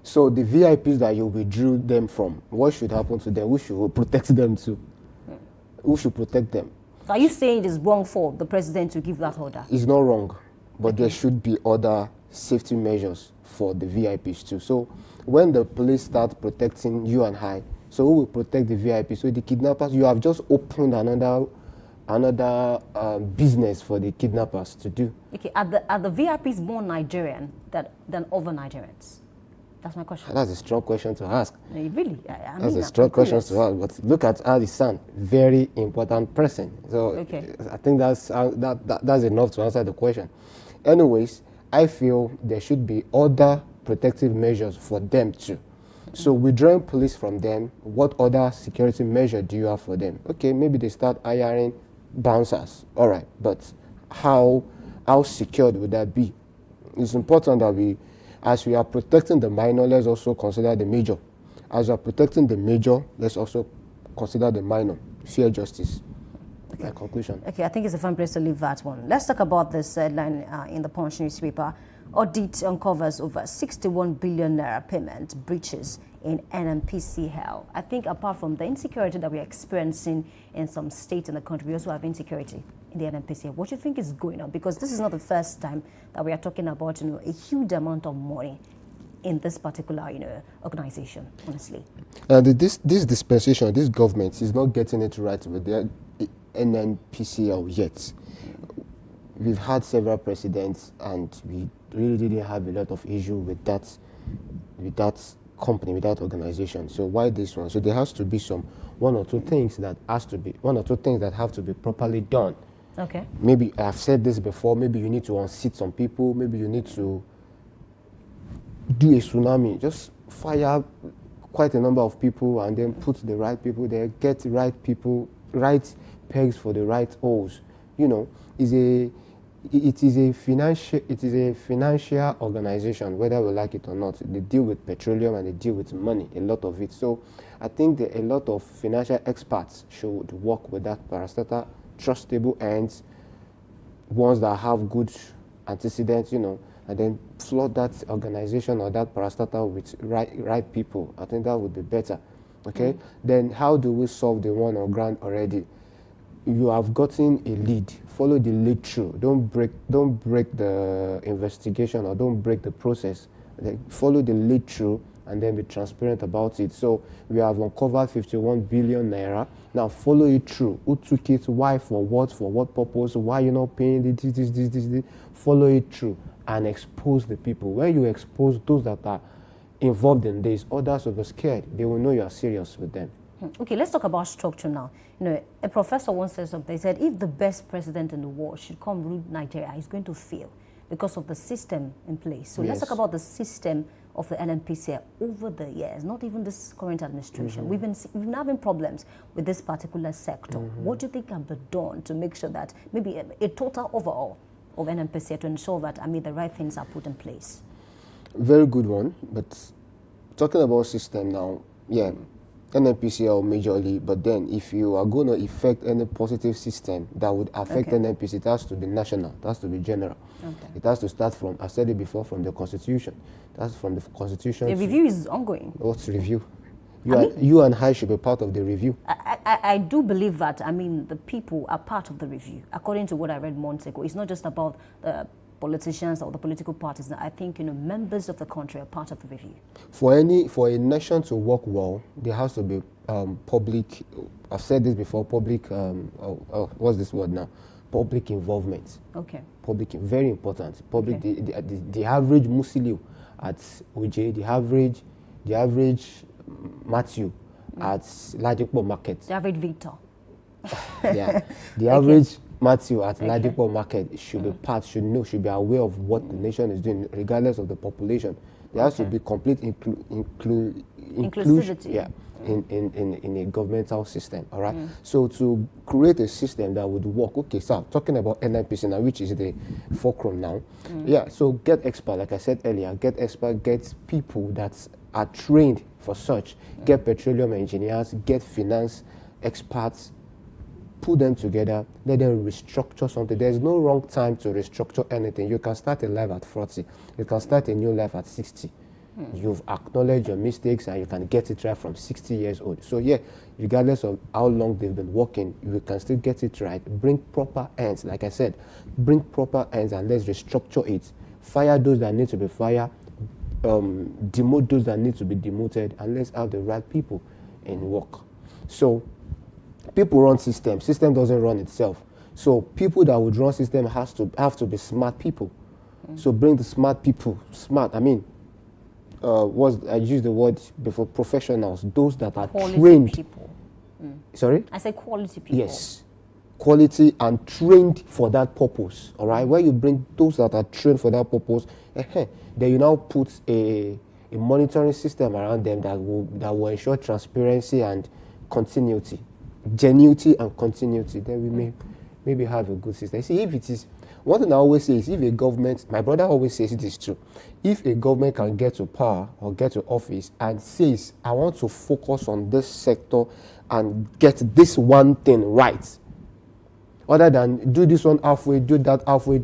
So the VIPs that you withdrew them from, what should happen to them? Who should protect them to? Who should protect them? Are you saying it is wrong for the president to give that order? It's not wrong, but there should be other safety measures for the VIPs too. So when the police start protecting you and I, so who will protect the VIPs? So the kidnappers, you have just opened another business for the kidnappers to do. Okay, are the VIPs more Nigerian than other Nigerians? That's my question. That's a strong question to ask. Really? That's a strong question to ask. But look at Ali San, very important person. So I think that's enough to answer the question. Anyways, I feel there should be other protective measures for them too. So withdrawing police from them, what other security measure do you have for them? Okay, maybe they start hiring bouncers. All right, but how secured would that be? It's important that as we are protecting the minor, let's also consider the major. As we are protecting the major, let's also consider the minor. Fair justice. Okay. My conclusion. Okay, I think it's a fun place to leave that one. Let's talk about this headline in the Punch newspaper. Audit uncovers over 61 billion naira payment breaches in NNPCL. I think apart from the insecurity that we're experiencing in some states in the country, we also have insecurity in the NNPCL. What do you think is going on? Because this is not the first time that we are talking about, a huge amount of money in this particular, organization, honestly? This dispensation, this government is not getting it right with the NNPCL yet. We've had several presidents, and we really didn't have a lot of issue with that company, with that organization. So why this one? So there has to be one or two things that have to be properly done. Okay. Maybe I've said this before. Maybe you need to unseat some people. Maybe you need to do a tsunami. Just fire quite a number of people and then put the right people there. Get the right people, right pegs for the right holes. It is a financial organization, whether we like it or not. They deal with petroleum and they deal with money, a lot of it. So I think that a lot of financial experts should work with that parastatal, trustable ends, ones that have good antecedents, and then flood that organization or that parastatal with right people. I think that would be better. Okay. Then how do we solve the one on ground already? You have gotten a lead. Follow the lead through. Don't break the investigation or don't break the process. Follow the lead through and then be transparent about it. So we have uncovered 51 billion naira. Now follow it through. Who took it? Why? For what purpose? Why you're not paying this? Follow it through and expose the people. When you expose those that are involved in this, others will be scared. They will know you are serious with them. Okay, let's talk about structure now. A professor once said something. He said, if the best president in the world should come rule Nigeria, he's going to fail because of the system in place. So let's talk about the system of the NNPCL over the years, not even this current administration. We've been having problems with this particular sector. What do you think can be done to make sure that maybe a total overhaul of NNPCL to ensure that, the right things are put in place? Very good one. But talking about system now, NNPCL majorly, but then if you are going to effect any positive system that would affect NNPC, it has to be national, it has to be general. It has to start from, I said it before, from the Constitution. That's from the Constitution. The review is ongoing. What's review? You and I should be part of the review. I do believe that, the people are part of the review. According to what I read months ago, it's not just about the politicians or the political parties. I think members of the country are part of the review. For a nation to work well, there has to be public. I've said this before. Public. What's this word now? Public involvement. Okay. Public, very important. Public. Okay. The average Musiliu at OJ, the average Matthew at Ladipo Market. The average Victor. Yeah. The average Matthew at Ladipo Market should be aware of what the nation is doing, regardless of the population. There has to be complete inclusivity in a governmental system, all right? So to create a system that would work, okay, so talking about NNPC now, which is the fulcrum now, so get expert, like I said earlier, get people that are trained for such, get petroleum engineers, get finance experts, put them together, let them restructure something. There's no wrong time to restructure anything. You can start a life at 40. You can start a new life at 60. You've acknowledged your mistakes and you can get it right from 60 years old. So regardless of how long they've been working, you can still get it right. Bring proper ends, like I said, bring proper ends and let's restructure it. Fire those that need to be fired, demote those that need to be demoted, and let's have the right people in work. So people run systems. System doesn't run itself. So people that would run system have to be smart people. So bring the smart people. Smart. I used the word before, professionals. Those that are quality trained. People. Sorry. I said quality people. Yes, quality and trained for that purpose. All right. When you bring those that are trained for that purpose, then you now put a monitoring system around them that will ensure transparency and continuity. Genuity and continuity, then we may maybe have a good system. See, if it is, one thing I always say is, if a government, my brother always says it is true, if a government can get to power or get to office and says, I want to focus on this sector and get this one thing right, other than do this one halfway, do that halfway,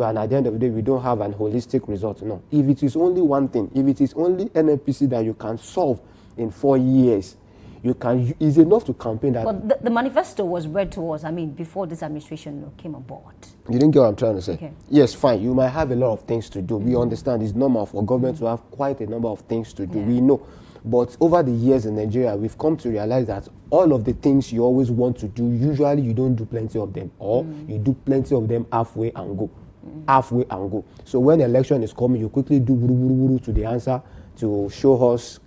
and at the end of the day, we don't have an holistic result. No. If it is only one thing, if it is only NNPC that you can solve in 4 years, It's enough to campaign that. But the manifesto was read to us, I mean, before this administration came aboard. You didn't get what I'm trying to say? Okay. Yes, fine. You might have a lot of things to do. We understand it's normal for government to have quite a number of things to do. Yeah. We know. But over the years in Nigeria, we've come to realize that all of the things you always want to do, usually you don't do plenty of them, or you do plenty of them halfway and go. Halfway and go. So when election is coming, you quickly do to the answer to show us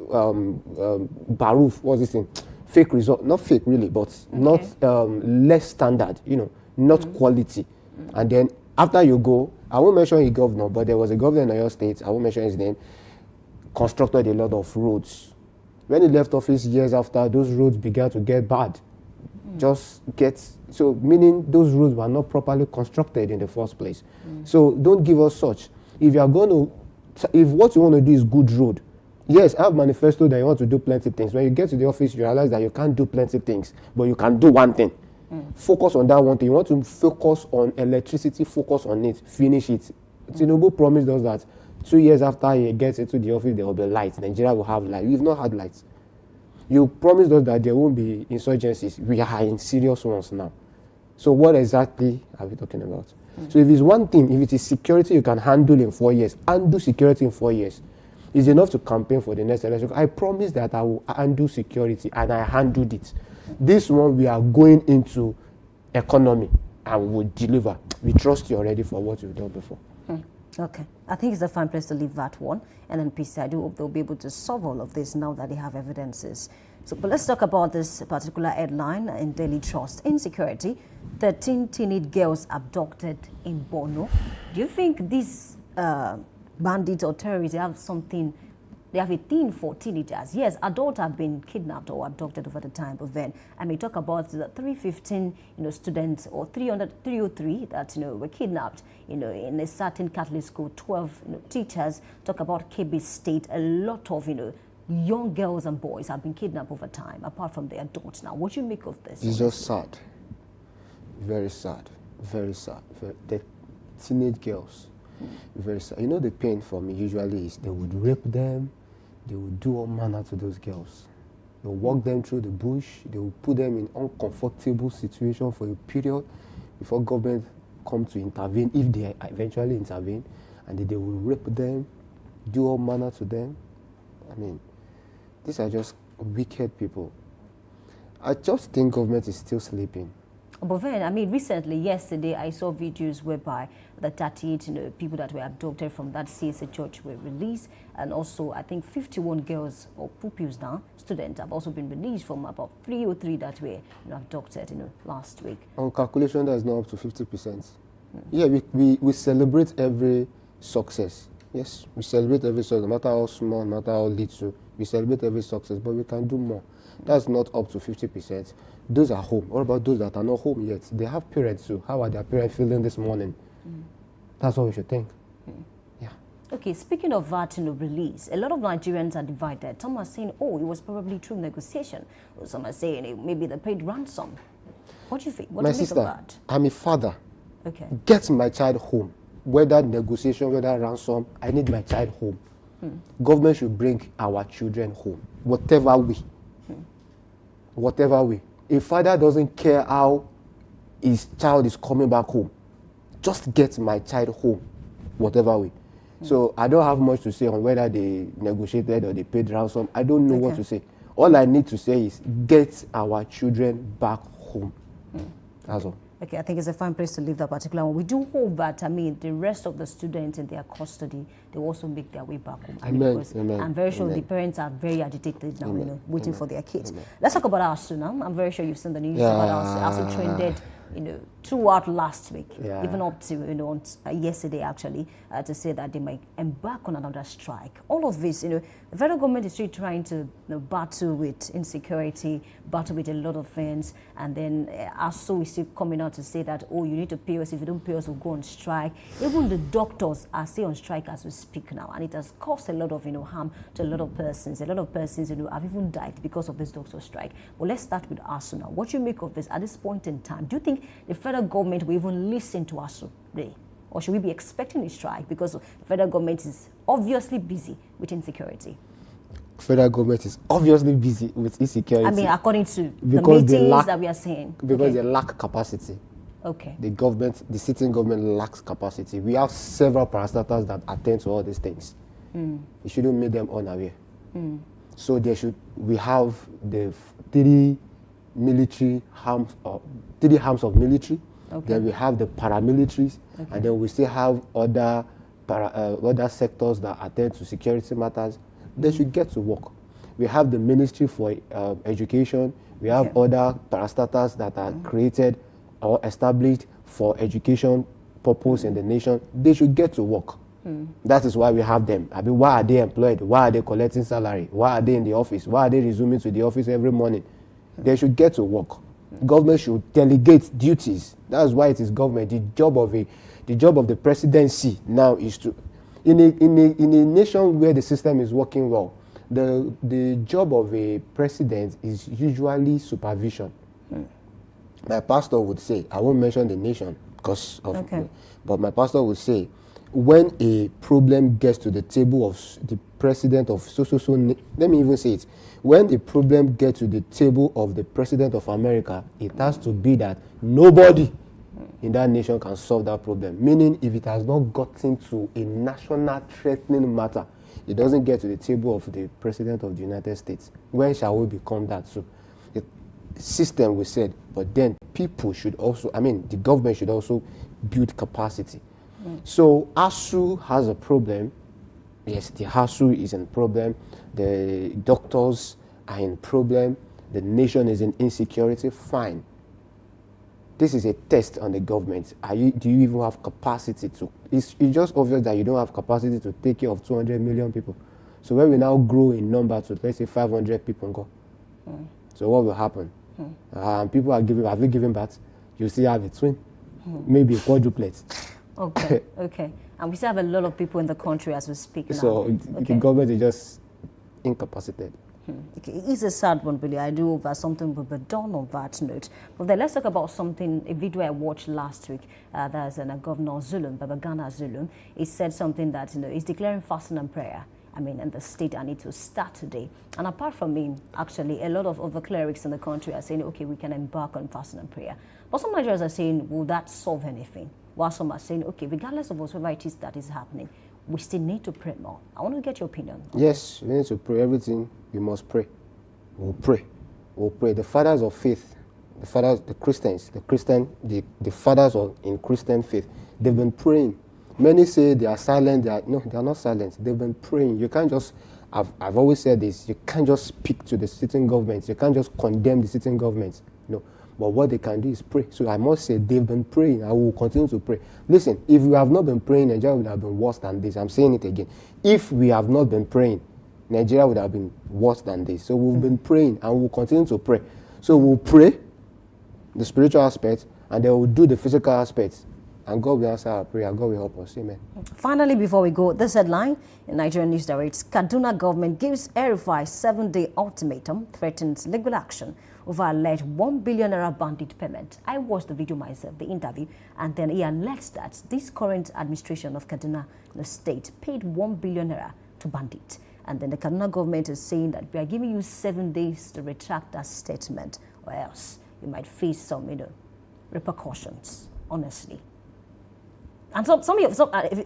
Baruf, what's this thing? Fake result, not fake really, but not less standard, not quality. And then after you go, I won't mention a governor, but there was a governor in Oyo State, I won't mention his name, constructed a lot of roads. When he left office years after, those roads began to get bad. Meaning those roads were not properly constructed in the first place. So don't give us such. If what you want to do is good road, yes, I have manifesto that you want to do plenty of things. When you get to the office, you realize that you can't do plenty of things, but you can do one thing. Focus on that one thing. You want to focus on electricity, focus on it, finish it. Tinubu promised us that 2 years after he gets into the office, there will be lights. Nigeria will have lights. We've not had lights. You promised us that there won't be insurgencies. We are in serious ones now. So what exactly are we talking about? So if it's one thing, if it is security you can handle in 4 years, undo security in 4 years. It's enough to campaign for the next election. I promise that I will undo security, and I handled it. This one, we are going into economy, and we will deliver. We trust you already for what you've done before. Okay. I think it's a fine place to leave that one. And then, PC, I do hope they'll be able to solve all of this now that they have evidences. But let's talk about this particular headline in Daily Trust. Insecurity, 13 teenage girls abducted in Borno. Do you think these bandits or terrorists have something, they have a thing for teenagers? Yes, adults have been kidnapped or abducted over the time, but then I may talk about the 315 students or 303 that were kidnapped in a certain Catholic school. 12 teachers. Talk about Kebbi State. A lot of young girls and boys have been kidnapped over time, apart from the adults. Now, what do you make of this? It's just sad. Very sad. Very sad. The teenage girls. Very sad. The pain for me usually is they would rape them, they would do all manner to those girls. They would walk them through the bush, they would put them in uncomfortable situation for a period before government come to intervene, if they eventually intervene, and then they will rape them, do all manner to them. I mean, these are just wicked people. I just think government is still sleeping. But then, I mean, recently, yesterday, I saw videos whereby the 38 people that were abducted from that CSA church were released. And also, I think 51 girls or pupils now, students, have also been released from about 303 that were abducted last week. On calculation, that is not up to 50%. Yeah, we celebrate every success. Yes, we celebrate every success, no matter how small, no matter how little. We celebrate every success, but we can do more. That's not up to 50%. Those are home. What about those that are not home yet? They have parents too. How are their parents feeling this morning? That's what we should think. Yeah. Okay, speaking of that release, a lot of Nigerians are divided. Some are saying, oh, it was probably through negotiation. Or some are saying maybe they paid ransom. What do you think? What do you think of that? I'm a father. Okay. Get my child home. Whether negotiation, whether ransom, I need my child home. Government should bring our children home, whatever way. Whatever way. A father doesn't care how his child is coming back home. Just get my child home, whatever way. So I don't have much to say on whether they negotiated or they paid ransom. I don't know what to say. All I need to say is get our children back home. That's all. Okay, I think it's a fine place to leave that particular one. We do hope that, the rest of the students in their custody, they also make their way back home. Amen. I'm very sure the parents are very agitated now, waiting for their kids. Let's talk about ASU now. I'm very sure you've seen the news about ASU trended, throughout last week, even up to, yesterday actually, to say that they might embark on another strike. All of this, the federal government is still trying to battle with insecurity, battle with a lot of things, and then ASU is still coming out to say that, oh, you need to pay us. If you don't pay us, we'll go on strike. Even the doctors are still on strike as we speak now, and it has caused a lot of harm to a lot of persons. A lot of persons have even died because of this doctor strike. Well, let's start with ASU now. What do you make of this at this point in time? Do you think the federal government will even listen to ASU today? Or should we be expecting a strike because the federal government is obviously busy with insecurity? Federal government is obviously busy with insecurity. I mean, according to the Because they meetings lack- that we are seeing. because they lack capacity. Okay. The sitting government lacks capacity. We have several parastatals that attend to all these things. It shouldn't make them unaware. So we have the three arms of military. Okay. Then we have the paramilitaries, and then we still have other sectors that attend to security matters. They should get to work. We have the Ministry for Education. We have other parastatals that are created or established for education purpose in the nation. They should get to work. That is why we have them. I mean, why are they employed? Why are they collecting salary? Why are they in the office? Why are they resuming to the office every morning? They should get to work. Government should delegate duties. That's why it is government. The job of the presidency now is to, in a nation where the system is working well, the job of a president is usually supervision. My pastor would say, I won't mention the nation because of, but my pastor would say, when a problem gets to the table of the president of let me even say it, when a problem gets to the table of the president of America, it has to be that nobody in that nation can solve that problem. Meaning, if it has not gotten to a national threatening matter, it doesn't get to the table of the president of the United States. When shall we become that? So, the system, we said, but then people should also, the government should also build capacity. So ASU has a problem. Yes, the ASU is in problem. The doctors are in problem. The nation is in insecurity. Fine. This is a test on the government. Do you even have capacity to? It's just obvious that you don't have capacity to take care of 200 million people. So when we now grow in number to, let's say, 500 people, go. So what will happen? People have you given birth? You still have a twin, maybe a quadruplet. Okay, okay. And we still have a lot of people in the country as we speak now. So the government is just incapacitated. Okay, it's a sad one, really. I do hope that something will be done on that note. But then let's talk about a video I watched last week. There's Governor Zulum, Babagana Zulum. He said something that, he's declaring fasting and prayer. In the state, I need to start today. And apart from him, actually, a lot of other clerics in the country are saying, okay, we can embark on fasting and prayer. But some Nigerians are saying, will that solve anything? While some are saying, okay, regardless of whatever it is that is happening, we still need to pray more. I want to get your opinion. Yes, we need to pray. Everything, we must pray. We'll pray. We'll pray. The fathers of faith, the Christians, the fathers in Christian faith, they've been praying. Many say they are silent. No, they are not silent. They've been praying. You can't just, I've always said this, you can't just speak to the sitting government. You can't just condemn the sitting government. No. But what they can do is pray. So I must say they've been praying. I will continue to pray. Listen, if we have not been praying, Nigeria would have been worse than this. I'm saying it again. If we have not been praying, Nigeria would have been worse than this. So we've been praying and we'll continue to pray. So we'll pray the spiritual aspect and then we'll do the physical aspects. And God will answer our prayer. God will help us. Amen. Finally, before we go, this headline in Nigerian News directs Kaduna government gives El-Rufai 7-day ultimatum, threatens legal action over alleged 1 billion naira bandit payment. I watched the video myself, the interview, and then he alleged that this current administration of Kaduna, the state, paid 1 billion naira to bandits. And then the Kaduna government is saying that we are giving you 7 days to retract that statement, or else you might face some, repercussions, honestly. And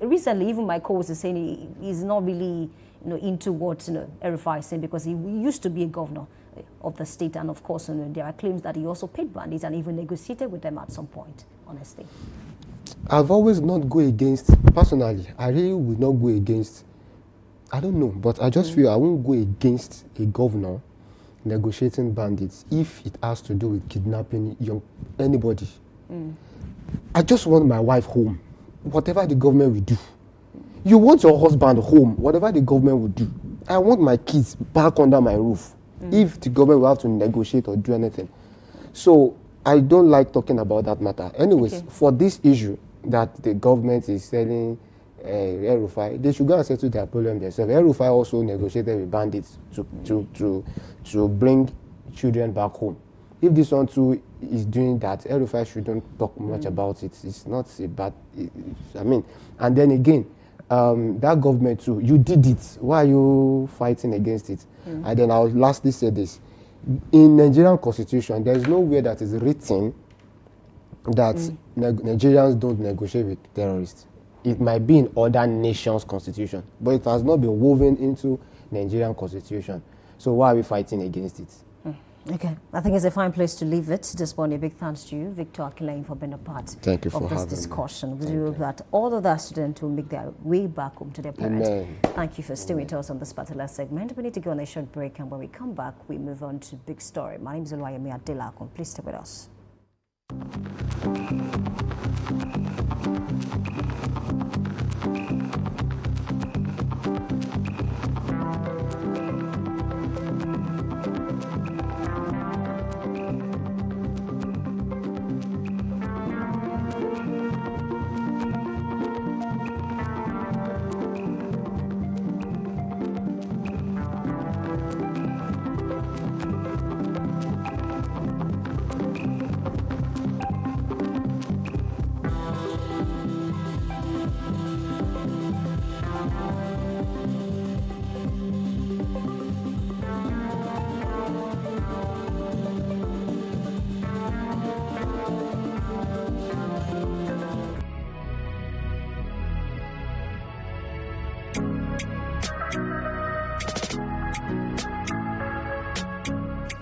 recently, even my co-host is saying he's not really, into what El-Rufai is saying, because he used to be a governor of the state, and of course, there are claims that he also paid bandits and even negotiated with them at some point. Honestly, I've always not go against. Personally, I really would not go against. I don't know, but I just feel I won't go against a governor negotiating bandits if it has to do with kidnapping anybody. I just want my wife home. Whatever the government will do. You want your husband home, whatever the government will do. I want my kids back under my roof. If the government will have to negotiate or do anything. So I don't like talking about that matter. Anyways, for this issue that the government is selling El-Rufai, they should go and settle their problem themselves. El-Rufai also negotiated with bandits to bring children back home. If this one too is doing that, El-Rufai shouldn't talk much about it. It's not a bad, and then again, that government too, you did it. Why are you fighting against it? And then I'll lastly say this. In Nigerian constitution, there is nowhere that is written that Nigerians don't negotiate with terrorists. It might be in other nations' constitution, but it has not been woven into Nigerian constitution. So why are we fighting against it? Okay, I think it's a fine place to leave it. Just want a big thanks to you, Victor Akilain, for being a part Thank you for of this having discussion. me. We hope that all of our students will make their way back home to their parents. Amen. Thank you for staying with us on this particular segment. We need to go on a short break, and when we come back, we move on to Big Story. My name is Oluwayemi Adelakun. Please stay with us.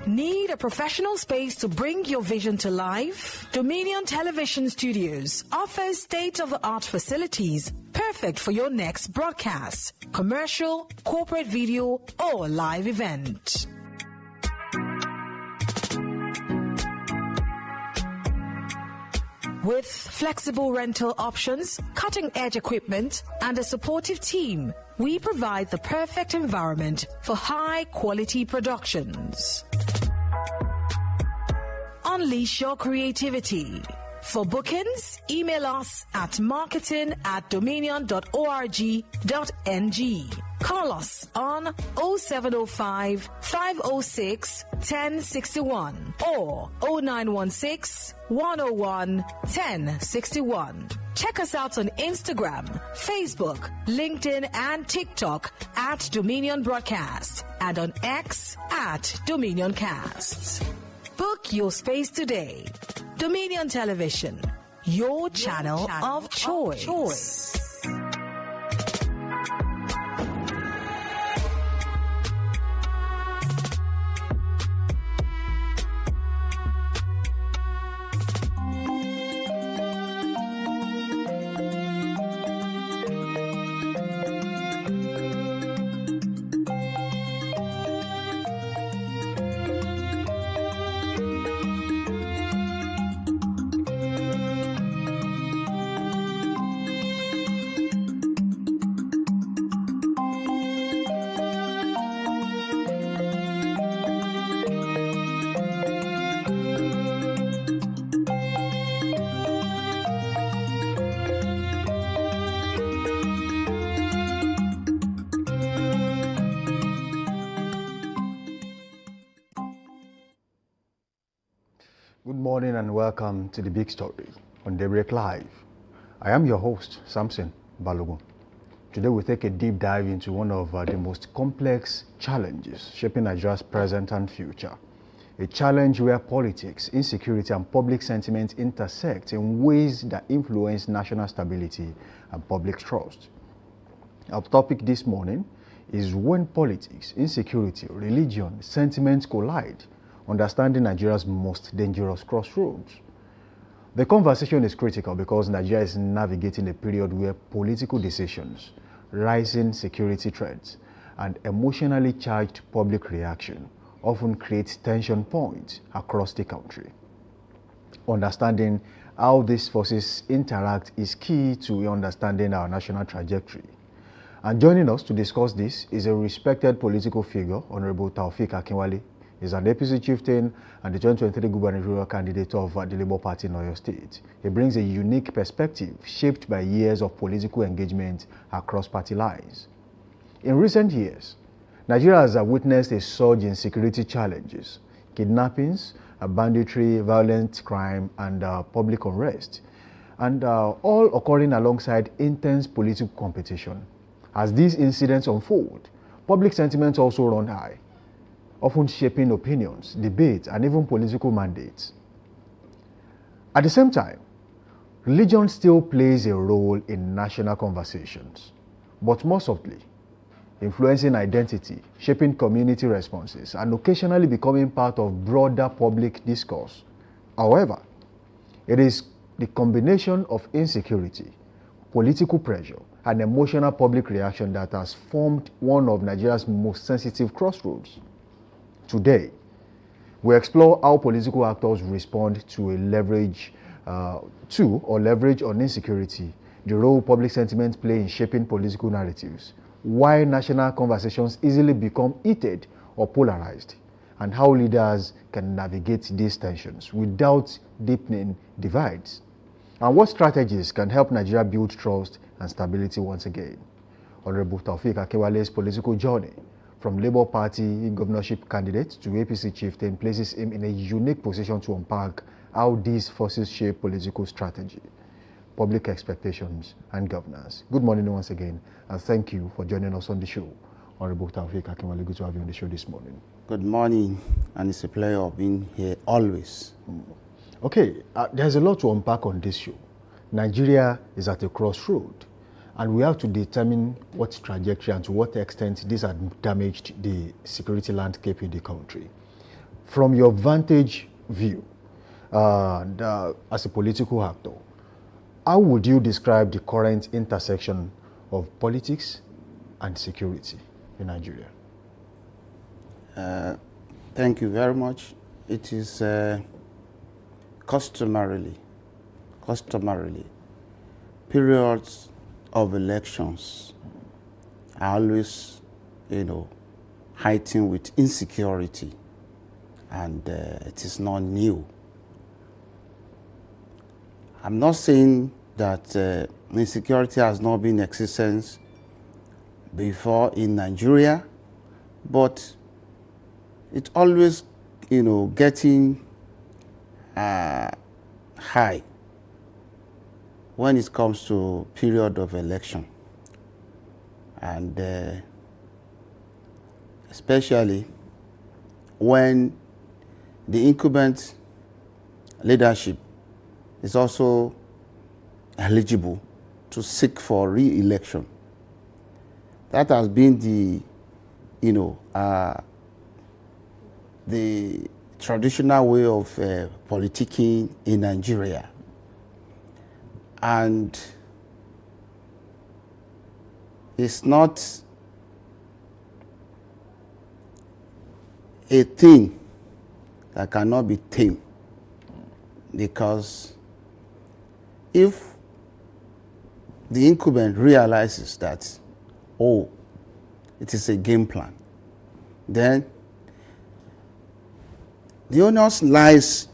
Need a professional space to bring your vision to life? Dominion Television Studios offers state-of-the-art facilities perfect for your next broadcast, commercial, corporate video, or live event. With flexible rental options, cutting-edge equipment, and a supportive team, we provide the perfect environment for high-quality productions. Unleash your creativity. For bookings, email us at marketing@dominion.org.ng. Call us on 0705 506 1061 or 0916 101 1061. Check us out on Instagram, Facebook, LinkedIn, and TikTok at Dominion Broadcast and on X at Dominioncast. Book your space today. Dominion Television, your channel of choice. Good morning and welcome to the Big Story on Daybreak Live. I am your host, Samson Balogun. Today we take a deep dive into one of the most complex challenges shaping Nigeria's present and future. A challenge where politics, insecurity, and public sentiment intersect in ways that influence national stability and public trust. Our topic this morning is when politics, insecurity, religion, sentiments collide, understanding Nigeria's most dangerous crossroads. The conversation is critical because Nigeria is navigating a period where political decisions, rising security threats, and emotionally charged public reaction often create tension points across the country. Understanding how these forces interact is key to understanding our national trajectory. And joining us to discuss this is a respected political figure, Honorable Taofeek Akinwale. He's an APC chieftain and the 2023 gubernatorial candidate of the Labour Party in Oyo State. He brings a unique perspective shaped by years of political engagement across party lines. In recent years, Nigeria has witnessed a surge in security challenges, kidnappings, banditry, violent crime, and public unrest. and all occurring alongside intense political competition. As these incidents unfold, public sentiments also run high, often shaping opinions, debates, and even political mandates. At the same time, religion still plays a role in national conversations, but more subtly, influencing identity, shaping community responses, and occasionally becoming part of broader public discourse. However, it is the combination of insecurity, political pressure, and emotional public reaction that has formed one of Nigeria's most sensitive crossroads. Today, we explore how political actors respond to leverage on insecurity, the role public sentiment play in shaping political narratives, why national conversations easily become heated or polarized, and how leaders can navigate these tensions without deepening divides, and what strategies can help Nigeria build trust and stability once again. Honorable Taofeek Akewale's political journey from Labour Party governorship candidate to APC chieftain places him in a unique position to unpack how these forces shape political strategy, public expectations, and governance. Good morning once again, and thank you for joining us on the show. Honorable Taofeek Akewale, good to have you on the show this morning. Good morning, and it's a pleasure of being here always. Okay, there's a lot to unpack on this show. Nigeria is at a crossroad, and we have to determine what trajectory and to what extent this has damaged the security landscape in the country. From your vantage view, as a political actor, how would you describe the current intersection of politics and security in Nigeria? Thank you very much. It is customarily, periods of elections are always, heightened with insecurity, and it is not new. I'm not saying that insecurity has not been in existence before in Nigeria, but it's always, getting high when it comes to period of election, and especially when the incumbent leadership is also eligible to seek for re-election. That has been the traditional way of politicking in Nigeria. And it's not a thing that cannot be tamed, because if the incumbent realizes that, it is a game plan, then the onus lies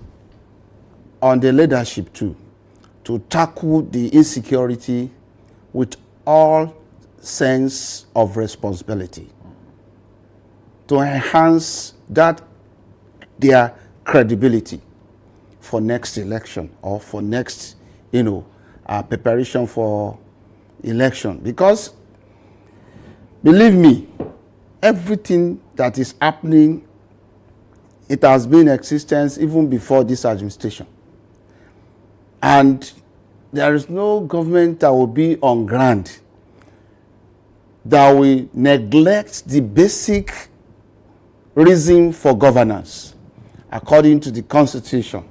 on the leadership too, to tackle the insecurity with all sense of responsibility, to enhance their credibility for next election or for next, preparation for election. Because, believe me, everything that is happening, it has been in existence even before this administration. And there is no government that will be on ground that will neglect the basic reason for governance according to the Constitution.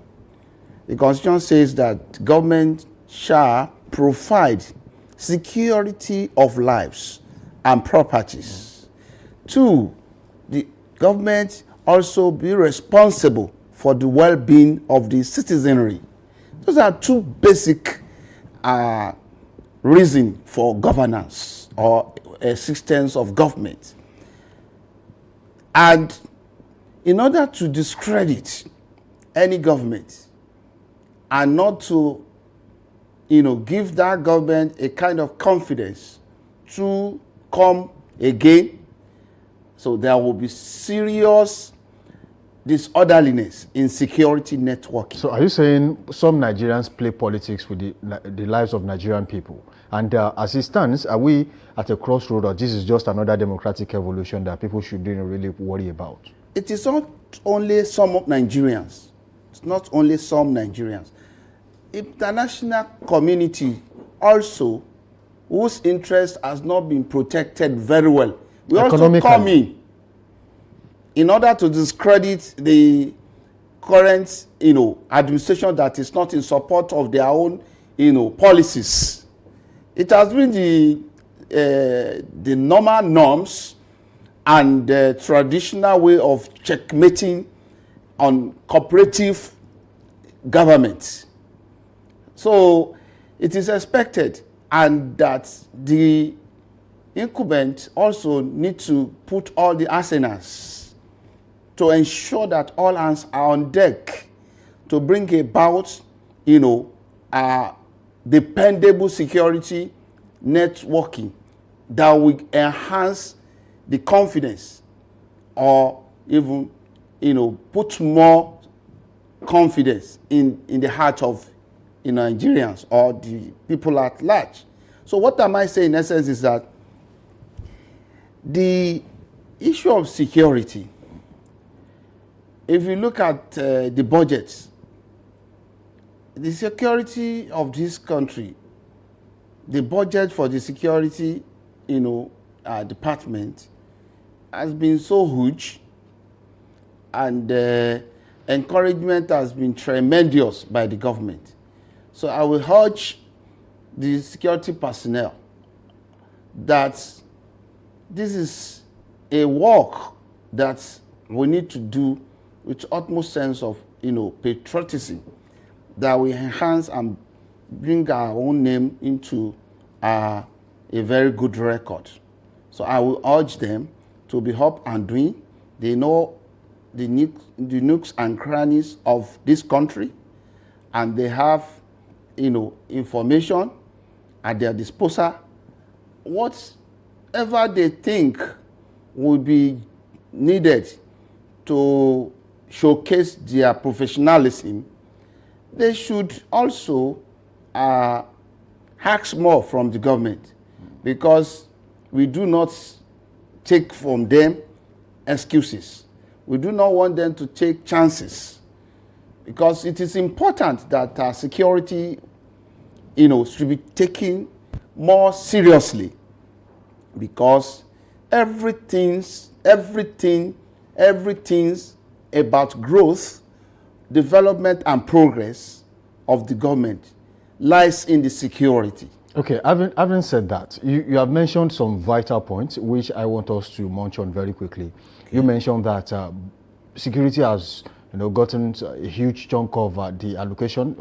The Constitution says that government shall provide security of lives and properties. 2, the government also be responsible for the well-being of the citizenry. Those are 2 basic reasons for governance or existence of government. And in order to discredit any government and not to, give that government a kind of confidence to come again, so there will be serious disorderliness in security networking. So are you saying some Nigerians play politics with the lives of Nigerian people? And as it stands, are we at a crossroad, or this is just another democratic evolution that people shouldn't really worry about? It is not only some of Nigerians. It's not only some Nigerians. International community also, whose interest has not been protected very well, we also come in order to discredit the current, administration that is not in support of their own, policies. It has been the normal norms and the traditional way of checkmating on cooperative government. So it is expected, and that the incumbent also need to put all the arsenals to ensure that all hands are on deck to bring about, dependable security networking that will enhance the confidence, or even, put more confidence in the heart of Nigerians or the people at large. So what am I saying in essence is that the issue of security, if you look at the budgets, the security of this country, the budget for the security, department has been so huge, and encouragement has been tremendous by the government. So I will urge the security personnel that this is a work that we need to do with utmost sense of, patriotism, that we enhance and bring our own name into a very good record. So I will urge them to be up and doing. They know the nooks and crannies of this country, and they have, information at their disposal. Whatever they think will be needed to showcase their professionalism, they should also ask more from the government, because we do not take from them excuses. We do not want them to take chances, because it is important that our security, should be taken more seriously, because everything's about growth, development, and progress of the government lies in the security. Okay, having said that, you have mentioned some vital points which I want us to munch on very quickly. Okay. You mentioned that security has gotten a huge chunk of the allocation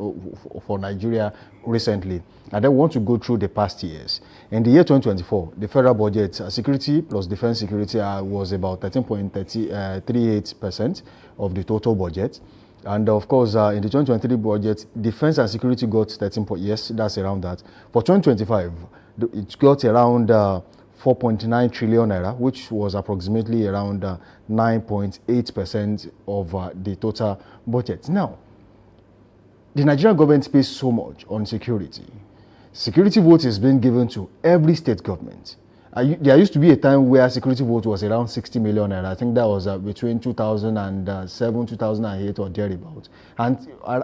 for Nigeria recently. And I want to go through the past years. In the year 2024, the federal budget, security plus defense security was about 13.38% of the total budget. And of course, in the 2023 budget, defense and security got 13 point, yes, that's around that. For 2025, it got around 4.9 trillion naira, which was approximately around 9.8% of the total budget. Now, the Nigerian government pays so much on security. Security vote is being given to every state government. There used to be a time where security vote was around 60 million naira. I think that was between 2007, 2008 or thereabouts. And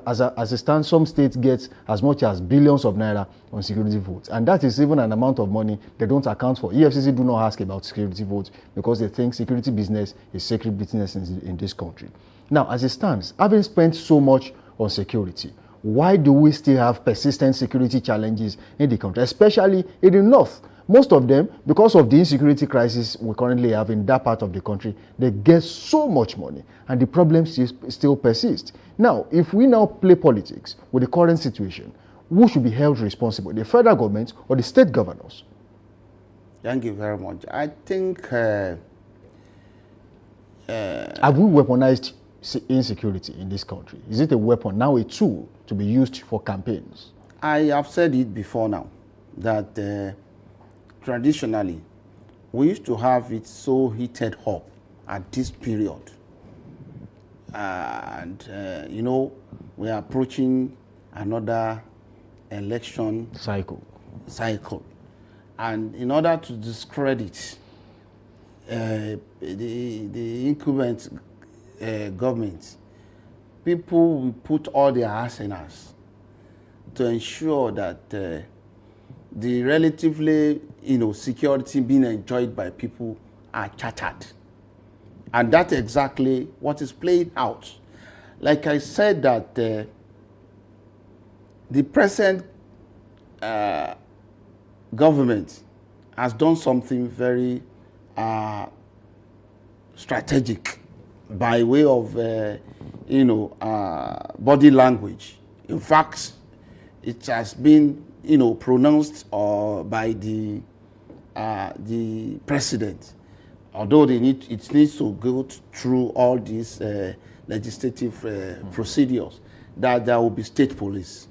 as it stands, some states get as much as billions of naira on security votes. And that is even an amount of money they don't account for. EFCC do not ask about security votes because they think security business is sacred business in this country. Now, as it stands, having spent so much on security, why do we still have persistent security challenges in the country, especially in the north? Most of them, because of the insecurity crisis we currently have in that part of the country, they get so much money and the problems still persist. Now, if we now play politics with the current situation, who should be held responsible, the federal government or the state governors? Thank you very much. I think... have we weaponized insecurity in this country? Is it a weapon, now a tool to be used for campaigns? I have said it before now, that traditionally, we used to have it so heated up at this period. and you know, we are approaching another election Cycle. And in order to discredit the incumbent government, people will put all their arsenals to ensure that the relatively, security being enjoyed by people are chartered. And that's exactly what is playing out. Like I said, that the present government has done something very strategic by way of, body language. In fact, it has been, pronounced by the president. Although it needs to go through all these legislative procedures, that there will be state police.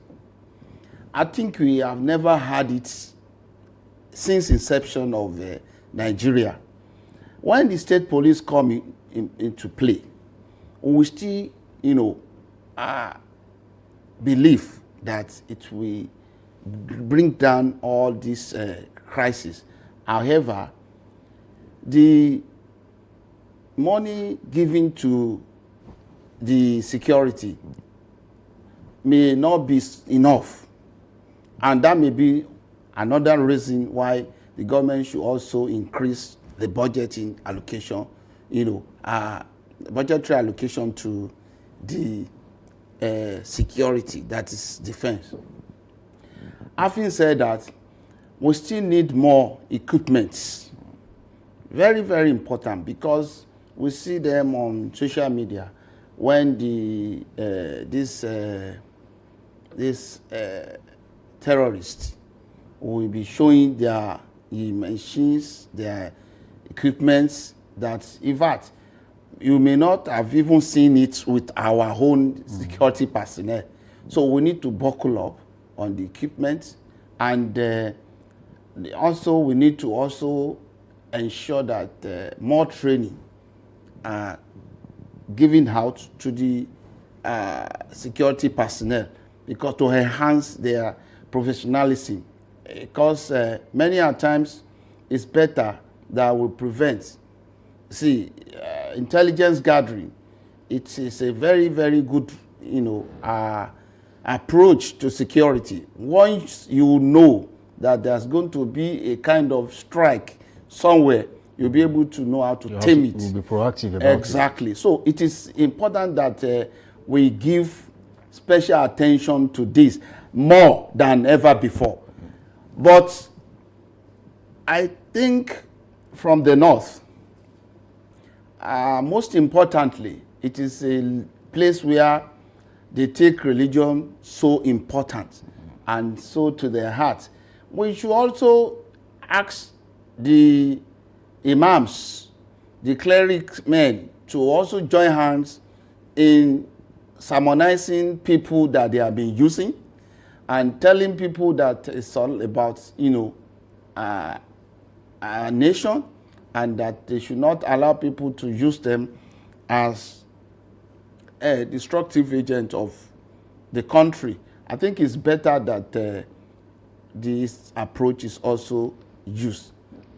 I think we have never had it since inception of Nigeria. When the state police come into play, we still, believe that it will bring down all these crises. However, the money given to the security may not be enough, and that may be another reason why the government should also increase the budgeting allocation, budgetary allocation to the security, that is defense. Having said that, we still need more equipment. Very, very important, because we see them on social media when this terrorists will be showing their machines, their equipments, that in fact you may not have even seen it with our own security personnel. So we need to buckle up on the equipment, and also we need to also ensure that more training are given out to the security personnel, because to enhance their professionalism. Because many a times it's better that we prevent. See, intelligence gathering, it is a very, very good, approach to security. Once you know that there's going to be a kind of strike somewhere, you'll be able to know how to tame it. You'll be proactive about exactly. So it is important that we give special attention to this more than ever before. But I think from the north, most importantly, it is a place where they take religion so important and so to their heart. We should also ask the imams, the cleric men, to also join hands in sermonizing people that they have been using, and telling people that it's all about, a nation, and that they should not allow people to use them as a destructive agent of the country. I think it's better that this approach is also used.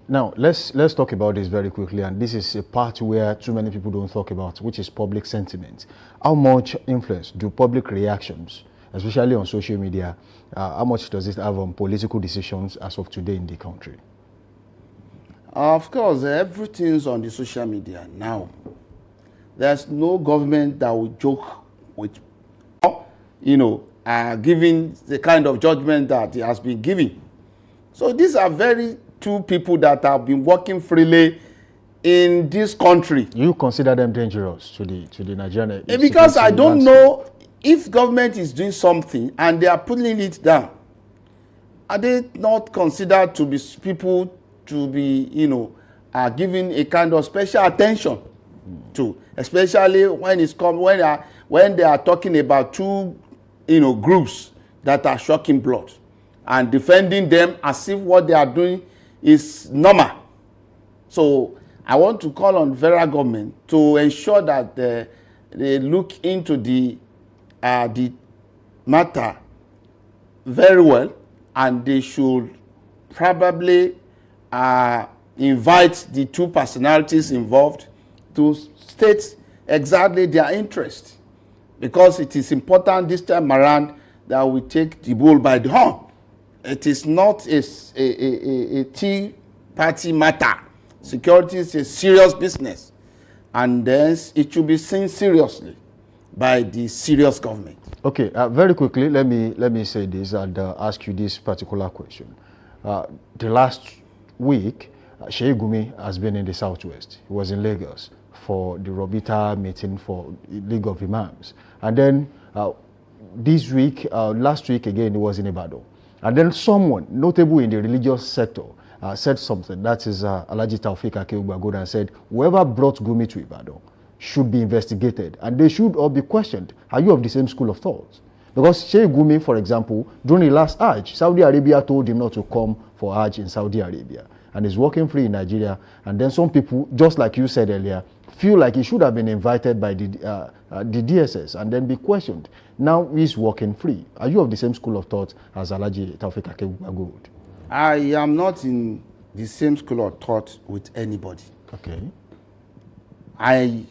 Now, let's talk about this very quickly, and this is a part where too many people don't talk about, which is public sentiment. How much influence do public reactions, especially on social media, how much does it have on political decisions as of today in the country? Of course, everything's on the social media now. There's no government that will joke with, giving the kind of judgment that it has been given. So these are very two people that have been working freely in this country. You consider them dangerous to the Nigerian? Because I don't know if government is doing something and they are putting it down. Are they not considered to be people to be, giving a kind of special attention to, especially when it's when they are talking about two, groups that are shocking blood and defending them as if what they are doing is normal. So I want to call on federal government to ensure that they look into the matter very well, and they should probably invite the two personalities involved to state exactly their interest, because it is important this time around that we take the bull by the horn. It is not a tea party matter. Security is a serious business, and thence it should be seen seriously by the serious government. Okay, very quickly, let me say this and ask you this particular question. The last week, Sheikh Gumi has been in the Southwest. He was in Lagos for the Robita meeting for League of Imams. And then this week, last week again, he was in Ibadan. And then someone notable in the religious sector said something. That is Alhaji Taufik Akeugbagoda, and said, whoever brought Gumi to Ibadan should be investigated, and they should all be questioned. Are you of the same school of thought? Because Sheikh Gumi, for example, during the last Hajj, Saudi Arabia told him not to come for Hajj in Saudi Arabia, and he's working free in Nigeria. And then some people, just like you said earlier, feel like he should have been invited by the DSS and then be questioned. Now he's working free. Are you of the same school of thought as Alhaji Taufik Akeugbagoda? I am not in the same school of thought with anybody. Okay. I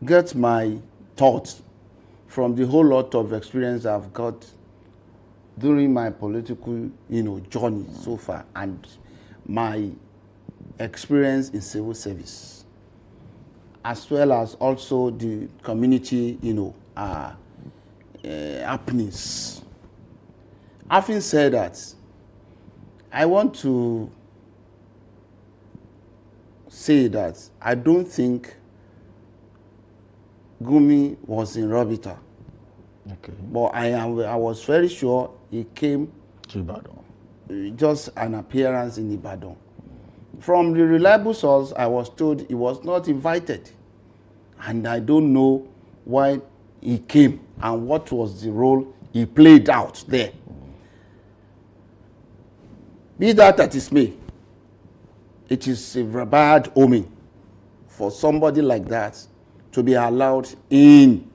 get my thoughts from the whole lot of experience I've got during my political, journey so far, and my experience in civil service, as well as also the community, happenings. Having said that, I want to say that I don't think Gumi was in Robita. Okay. But I was very sure he came To Ibadan. just an appearance in Ibadan. From the reliable source, I was told he was not invited. And I don't know why he came and what was the role he played out there. Be that as it may, it is a bad omen for somebody like that to be allowed in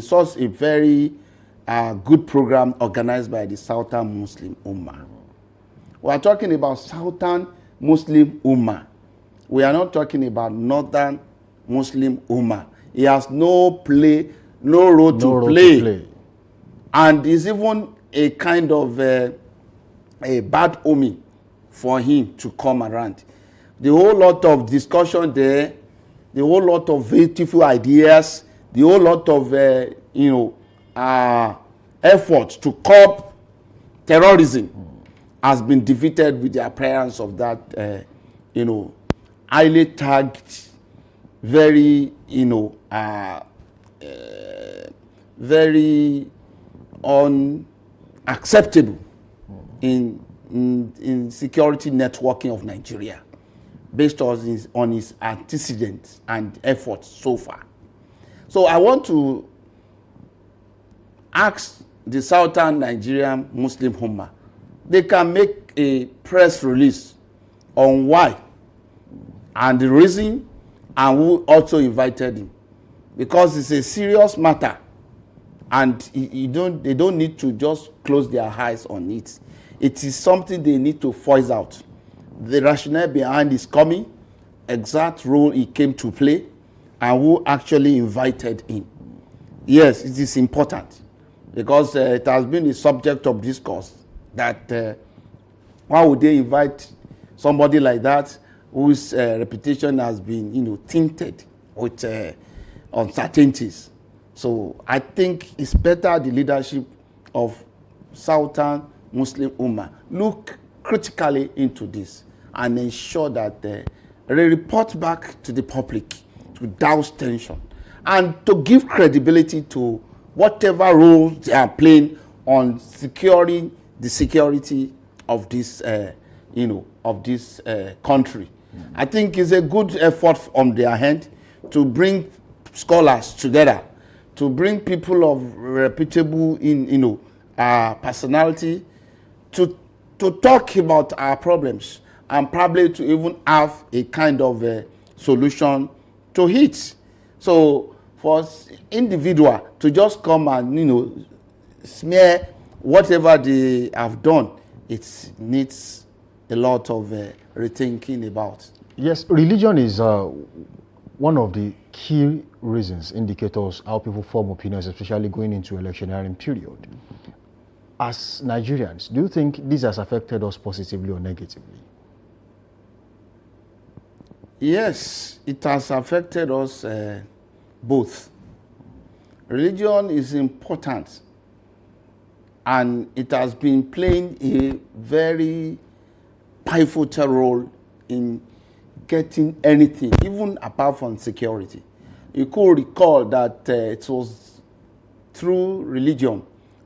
such a very good program organized by the Southern Muslim Ummah. We are talking about Southern Muslim Ummah. We are not talking about Northern Muslim Ummah. He has no role to play. And it's even a kind of a bad omen for him to come around. The whole lot of discussion there, the whole lot of beautiful ideas, the whole lot of efforts to curb terrorism has been defeated with the appearance of that highly tagged, very very unacceptable in security networking of Nigeria, based on his antecedents and efforts so far. So I want to ask the Southern Nigerian Muslim Ummah, they can make a press release on why and the reason and who also invited him, because it's a serious matter, and they don't need to just close their eyes on it. It is something they need to voice out. The rationale behind his coming, exact role he came to play, and who actually invited him. Yes, it is important, because it has been a subject of discourse that why would they invite somebody like that whose reputation has been tinted with uncertainties. So I think it's better the leadership of Southern Muslim Ummah look critically into this and ensure that they report back to the public to douse tension and to give credibility to whatever role they are playing on securing the security of this country. I think it's a good effort on their hand to bring scholars together, to bring people of reputable personality to talk about our problems and probably to even have a kind of a solution to it. So for individual to just come and, you know, smear whatever they have done, it needs a lot of rethinking about. Yes, religion is one of the key reasons, indicators how people form opinions, especially going into electioneering period. As Nigerians, do you think this has affected us positively or negatively? Yes, it has affected us both. Religion is important, and it has been playing a very pivotal role in getting anything, even apart from security. You could recall that it was through religion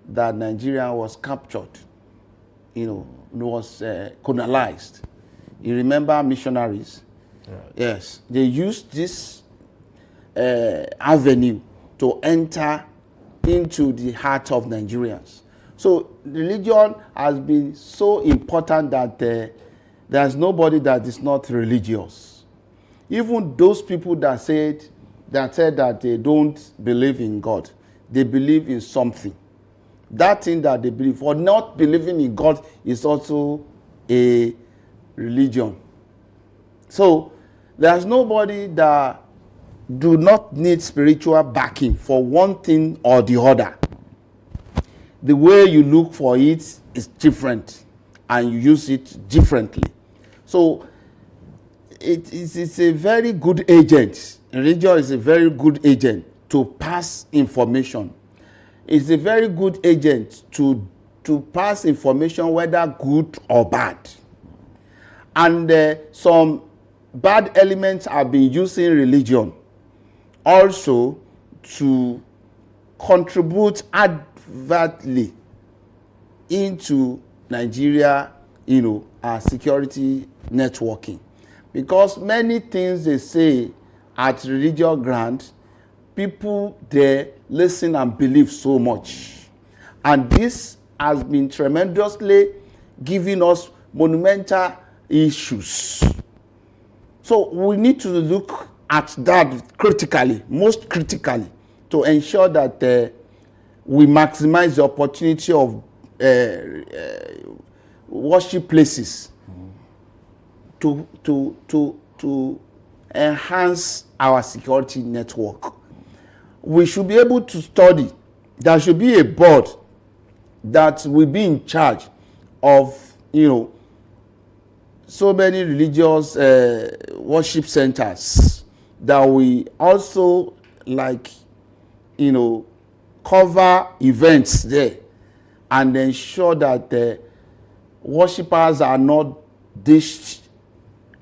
that Nigeria was captured, you know, was colonized. You remember missionaries? Right. Yes, they used this avenue to enter into the heart of Nigerians. So religion has been so important that there's nobody that is not religious. Even those people that said that they don't believe in God, they believe in something. That thing that they believe, or not believing in God, is also a religion. So there's nobody that do not need spiritual backing for one thing or the other. The way you look for it is different, and you use it differently. So it's a very good agent. Religion is a very good agent to pass information. It's a very good agent to pass information, whether good or bad. And some bad elements have been using religion also to contribute advertly into Nigeria, you know, security networking. Because many things they say at religious ground, people there listen and believe so much. And this has been tremendously giving us monumental issues. So we need to look at that critically, most critically, to ensure that we maximize the opportunity of worship places to enhance our security network. We should be able to study. There should be a board that will be in charge of, you know, so many religious worship centers that we also, like, you know, cover events there and ensure that the worshippers are not dished.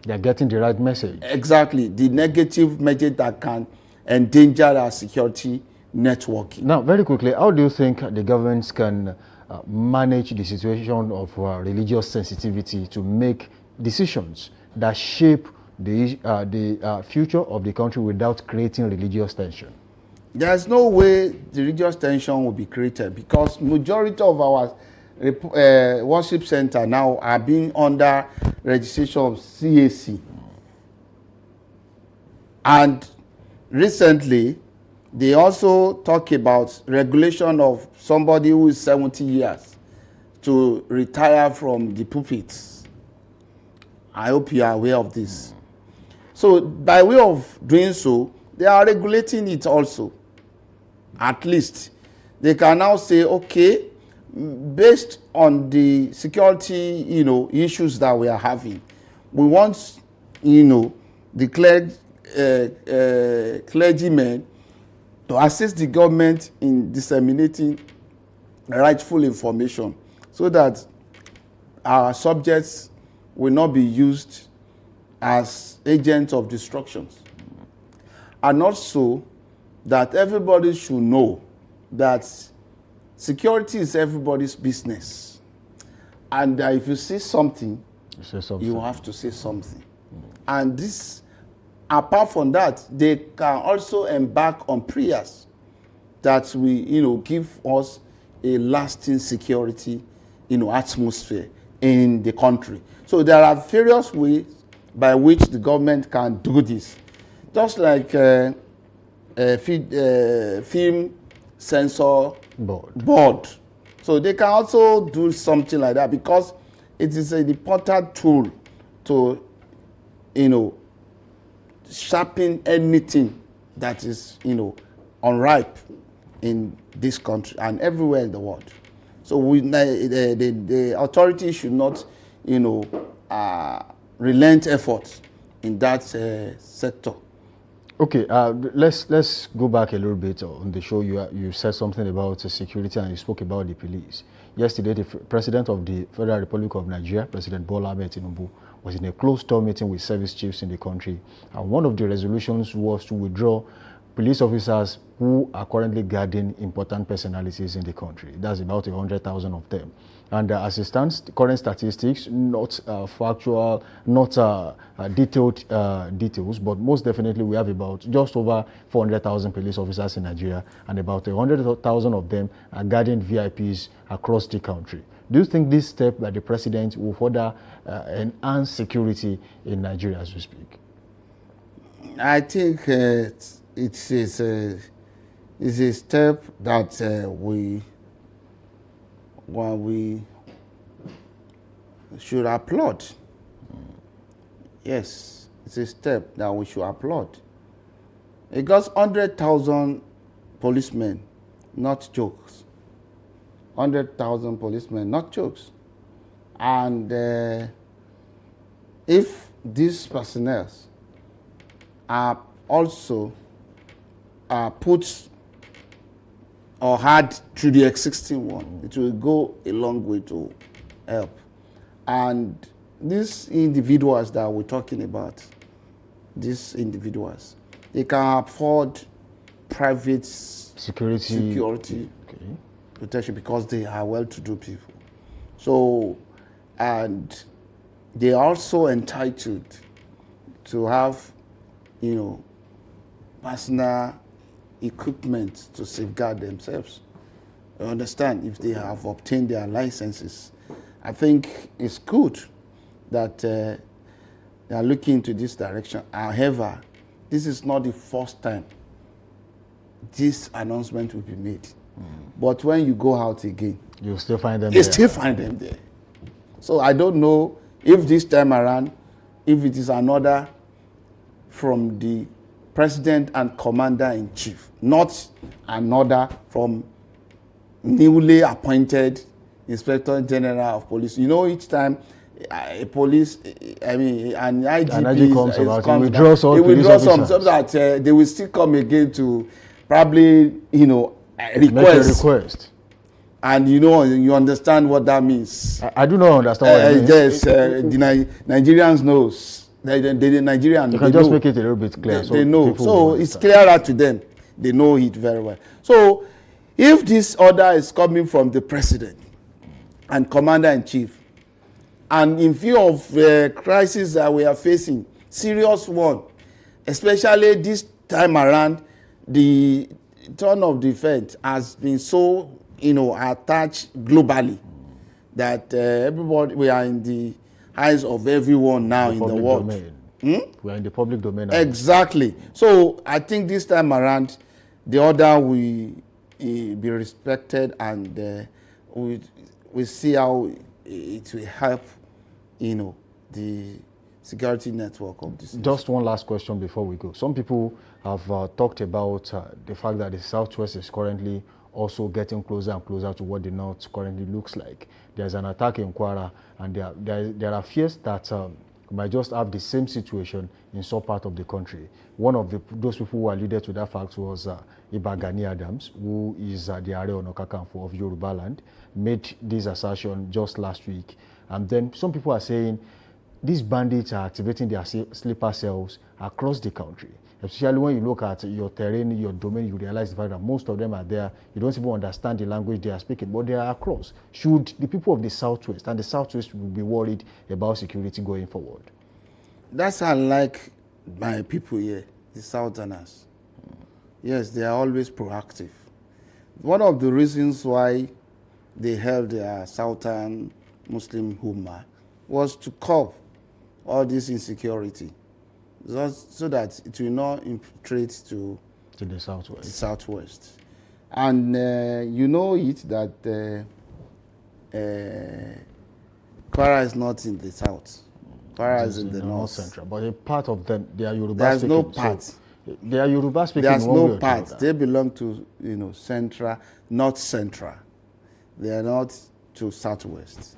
They're getting the right message. Exactly, the negative message that can endanger our security networking. Now, very quickly, how do you think the governments can manage the situation of religious sensitivity to make decisions that shape the future of the country without creating religious tension? There's no way the religious tension will be created, because majority of our worship center now are being under registration of CAC. And recently, they also talk about regulation of somebody who is 70 years to retire from the pulpits. I hope you are aware of this. So by way of doing so, they are regulating it also. At least they can now say, okay, based on the security, you know, issues that we are having, we want, you know, the clergymen to assist the government in disseminating rightful information, so that our subjects will not be used as agents of destruction. And also that everybody should know that security is everybody's business. And if you see something, you have to say something. And this, apart from that, they can also embark on prayers that will, you know, give us a lasting security, you know, atmosphere in the country. So there are various ways by which the government can do this. Just like film censor Board. So they can also do something like that because it is an important tool to, sharpen anything that is, unripe in this country and everywhere in the world. So the authority should not, relent efforts in that sector. Okay, let's go back a little bit on the show. You said something about security and you spoke about the police. Yesterday, the President of the Federal Republic of Nigeria, President Bola Ahmed Tinubu, was in a closed-door meeting with service chiefs in the country. And one of the resolutions was to withdraw police officers who are currently guarding important personalities in the country. That's about 100,000 of them. And as it stands, the current statistics, not factual, not detailed details, but most definitely we have about just over 400,000 police officers in Nigeria, and about 100,000 of them are guarding VIPs across the country. Do you think this step by the president will further enhance security in Nigeria as we speak? I think it's a step that we should applaud. Yes, it's a step that we should applaud. Because 100,000 policemen, not jokes. 100,000 policemen, not jokes. And if these personnel are also put or had through the existing one, it will go a long way to help. And these individuals that we're talking about, these individuals, they can afford private security Okay. protection because they are well-to-do people. So, and they are also entitled to have, personal equipment to safeguard themselves. You understand? If they have obtained their licenses, I think it's good that they are looking into this direction. However, this is not the first time this announcement will be made. But when you go out again, you'll still find them you there. still find them there. So I don't know if this time around, if it is another from the President and Commander-in-Chief, not another from newly appointed Inspector General of Police. Each time a police, an IGP comes about, he withdraws all police officers. So that they will still come again to probably, request. Make a request. And you understand what that means. I do not understand what it means. Yes, the Nigerians knows. The Nigerians, you can just make it a little bit clear. They know. So it's clearer to them. They know it very well. So if this order is coming from the president and commander-in-chief, and in view of crisis that we are facing, serious one, especially this time around, the turn of defense has been so, attached globally that everybody, we are in the eyes of everyone now in the world. We are in the public domain now. Exactly. So I think this time around, the order will be respected, and we see how it will help, the security network of this. Just one last question before we go. Some people have talked about the fact that the Southwest is currently also getting closer and closer to what the North currently looks like. There's an attack in Kwara, and there are fears that we might just have the same situation in some part of the country. One of those people who alluded to that fact was Iba Gani Adams, who is the Are Ona Kakanfo of Yoruba land, made this assertion just last week. And then some people are saying these bandits are activating their sleeper cells across the country. Especially when you look at your terrain, your domain, you realize the fact that most of them are there. You don't even understand the language they are speaking, but they are across. Should the people of the Southwest, and the Southwest will be worried about security going forward? That's unlike my people here, the Southerners. Yes, they are always proactive. One of the reasons why they held their Southern Muslim Ummah was to curb all this insecurity, so that it will not infiltrate to to the southwest. The southwest. And you know it that Kwara is not in the south. Kwara is in the north. Central. But a part of them, they are Yoruba There's speaking. no part. So they are Yoruba speaking. There's one way no or the part. other. They belong to, central, not central. They are not to southwest.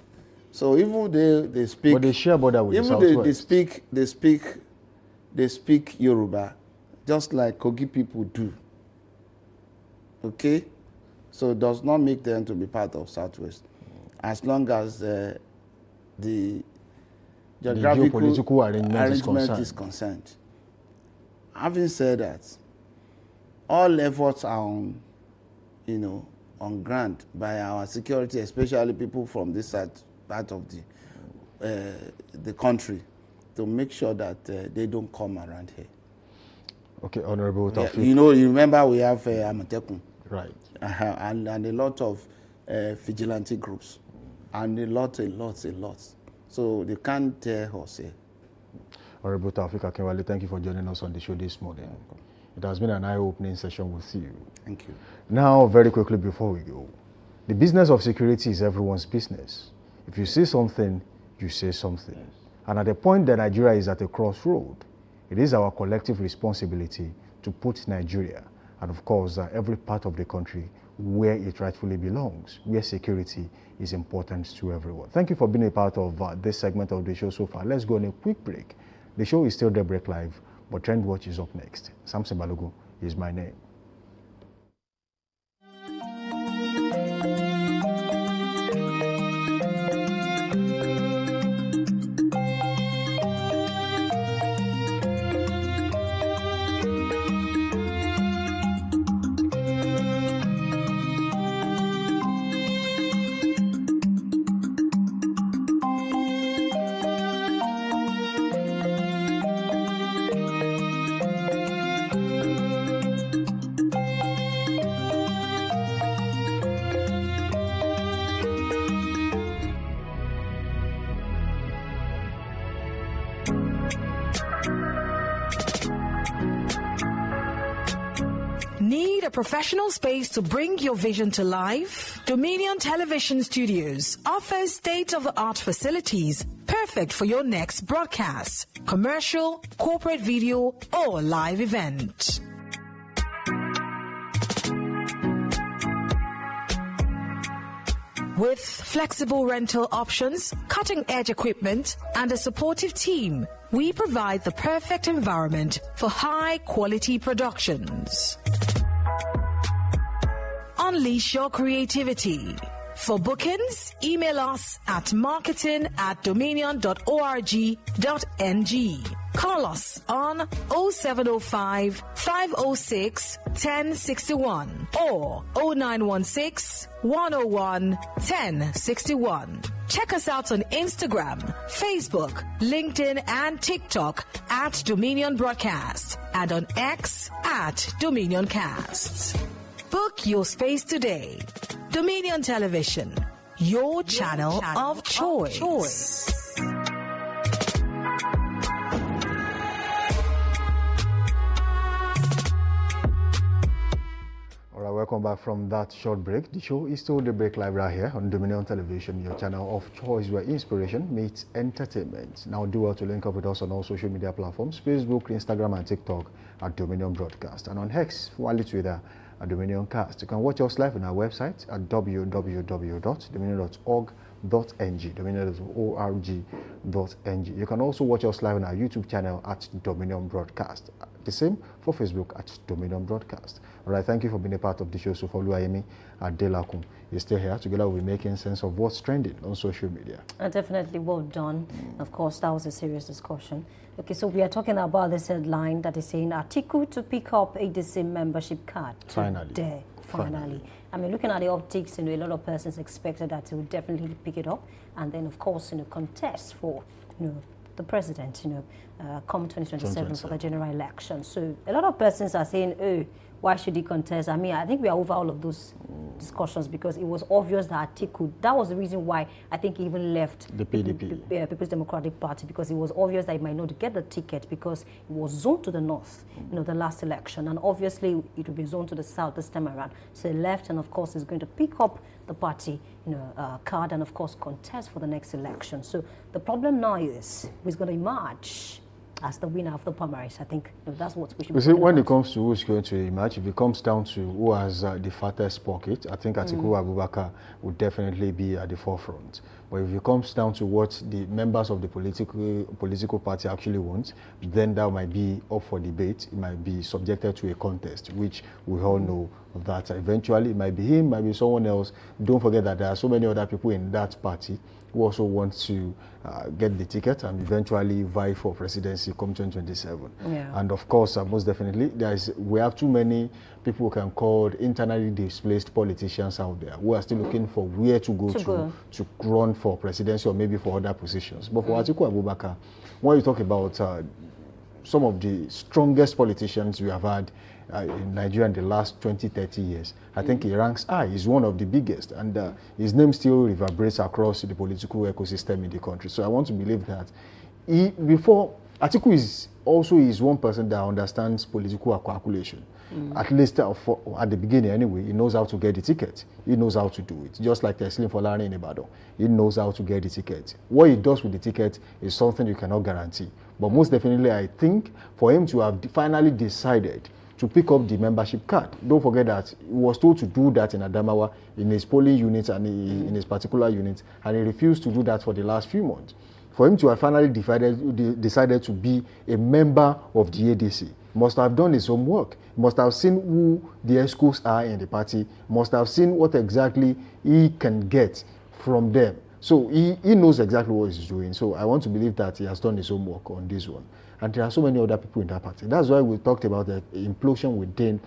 So even they speak. But they share border with the even southwest. they speak Yoruba, just like Kogi people do. Okay, so it does not make them to be part of southwest, as long as the geographical geopolitical arrangement is concerned. Having said that, all efforts are on, on ground by our security, especially people from this side, part of the country, to make sure that they don't come around here. Okay, Honorable Taufik. You remember we have Amatekun. Right. And a lot of vigilante groups, and a lot. So they can't tell us here. Honorable Taufik Akinwale, thank you for joining us on the show this morning. It has been an eye-opening session with you. Thank you. Now, very quickly before we go, the business of security is everyone's business. If you say something, you say something. And at the point that Nigeria is at a crossroad, it is our collective responsibility to put Nigeria, and of course, every part of the country, where it rightfully belongs, where security is important to everyone. Thank you for being a part of this segment of the show so far. Let's go on a quick break. The show is still Daybreak Live, but Trend Watch is up next. Samson Balogun is my name. Need a professional space to bring your vision to life? Dominion Television Studios offers state-of-the-art facilities perfect for your next broadcast, commercial, corporate video, or live event. With flexible rental options, cutting-edge equipment, and a supportive team, we provide the perfect environment for high-quality productions. Unleash your creativity. For bookings, email us at marketing@dominion.org.ng. Call us on 0705 506 1061 or 0916 101 1061. Check us out on Instagram, Facebook, LinkedIn, and TikTok at Dominion Broadcast, and on X at Dominion Cast. Book your space today. Dominion Television, your channel of choice. All right, welcome back from that short break. The show is still Daybreak Live right here on Dominion Television, your channel of choice where inspiration meets entertainment. Now do well to link up with us on all social media platforms, Facebook, Instagram, and TikTok at Dominion Broadcast, and on X, formerly Twitter, at Dominion Cast. You can watch us live on our website at www.dominion.org.ng, dominion.org.ng. You can also watch us live on our YouTube channel at Dominion Broadcast. The same for Facebook at Dominion Broadcast. All right, thank you for being a part of the show. So for Luayemi at Delacum, you're still here. Together we're making sense of what's trending on social media. Definitely well done. Of course, that was a serious discussion. Okay, so we are talking about this headline that is saying Atiku to pick up ADC membership card today. Finally. I mean, looking at the optics, a lot of persons expected that he would definitely pick it up, and then, of course, contest for, the president, come 2027 for the general election. So a lot of persons are saying, oh, why should he contest? I mean, I think we are over all of those discussions because it was obvious that Atiku, that was the reason why I think he even left the PDP, People's Democratic Party, because it was obvious that he might not get the ticket because it was zoned to the north, the last election, and obviously it will be zoned to the south this time around. So he left, and of course he's going to pick up the party, card, and of course contest for the next election. So the problem now is who's going to emerge as the winner of the primaries. I think that's what we should be see, when about. it comes to who's going to emerge, if it comes down to who has the fattest pocket, I think Atiku Abubakar would definitely be at the forefront. But if it comes down to what the members of the political party actually want, then that might be up for debate. It might be subjected to a contest, which we all know that eventually it might be him, might be someone else. Don't forget that there are so many other people in that party who also want to get the ticket and eventually vie for presidency come 2027. Yeah. And of course, most definitely, we have too many people who can call internally displaced politicians out there who are still looking for where to go to run for presidency or maybe for other positions. But for Atiku Abubakar, when you talk about some of the strongest politicians we have had in Nigeria in the last 20, 30 years, I think he ranks high. He's one of the biggest, and his name still reverberates across the political ecosystem in the country. So I want to believe that Atiku is one person that understands political calculation. At least at the beginning anyway, he knows how to get the ticket. He knows how to do it. Just like Teslim Folari in Ibadan. He knows how to get the ticket. What he does with the ticket is something you cannot guarantee. But most definitely, I think for him to have finally decided to pick up the membership card. Don't forget that he was told to do that in Adamawa, in his polling unit and in his particular unit, and he refused to do that for the last few months. For him to have finally decided to be a member of the ADC, must have done his homework, must have seen who the ESCOs are in the party, must have seen what exactly he can get from them. So he knows exactly what he's doing. So I want to believe that he has done his homework on this one. And there are so many other people in that party. That's why we talked about the implosion within,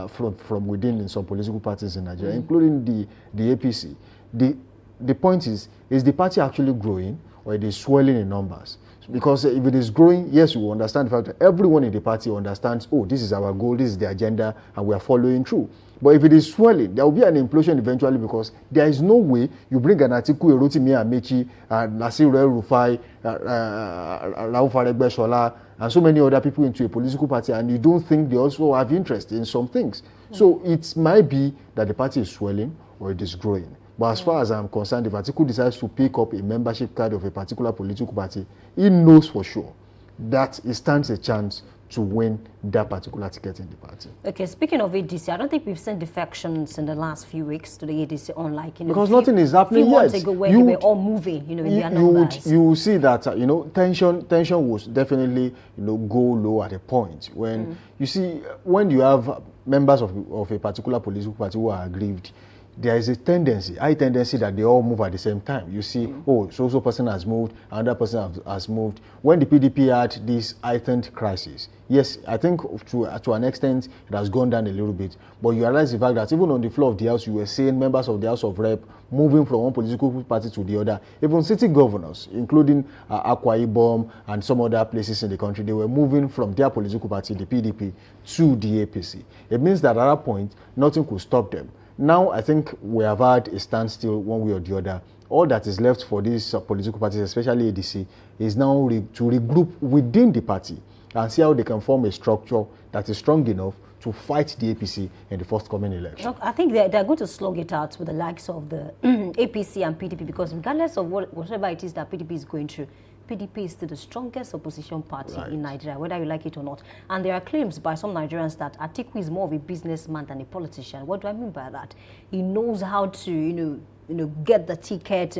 from within in some political parties in Nigeria, including the APC. The point is the party actually growing or it is swelling in numbers? Because if it is growing, yes, we understand the fact that everyone in the party understands, oh, this is our goal, this is the agenda, and we are following through. But if it is swelling, there will be an implosion eventually, because there is no way you bring an Atiku, Rotimi Amechi, Nasir El-Rufai, Rauf Aregbesola, and so many other people into a political party, and you don't think they also have interest in some things. So it might be that the party is swelling or it is growing. But as far as I'm concerned, if Atiku decides to pick up a membership card of a particular political party, he knows for sure that he stands a chance to win that particular ticket in the party. Okay, speaking of ADC, I don't think we've seen defections in the last few weeks to the ADC, unlike because nothing is happening yet. Months ago when they were all moving, in their numbers. You will see that tension will definitely go low at a point when you see when you have members of a particular political party who are aggrieved. There is a high tendency that they all move at the same time. You see, so person has moved, another person has moved. When the PDP had this heightened crisis, yes, I think to an extent it has gone down a little bit. But you realize the fact that even on the floor of the House, you were seeing members of the House of Rep moving from one political party to the other. Even city governors, including Akwa Ibom and some other places in the country, they were moving from their political party, the PDP, to the APC. It means that at that point, nothing could stop them. Now, I think we have had a standstill one way or the other. All that is left for these political parties, especially ADC, is now to regroup within the party and see how they can form a structure that is strong enough to fight the APC in the forthcoming election. I think they're going to slug it out with the likes of the APC and PDP, because regardless of whatever it is that PDP is going through, PDP is still the strongest opposition party in Nigeria, whether you like it or not. And there are claims by some Nigerians that Atiku is more of a businessman than a politician. What do I mean by that? He knows how to, get the ticket,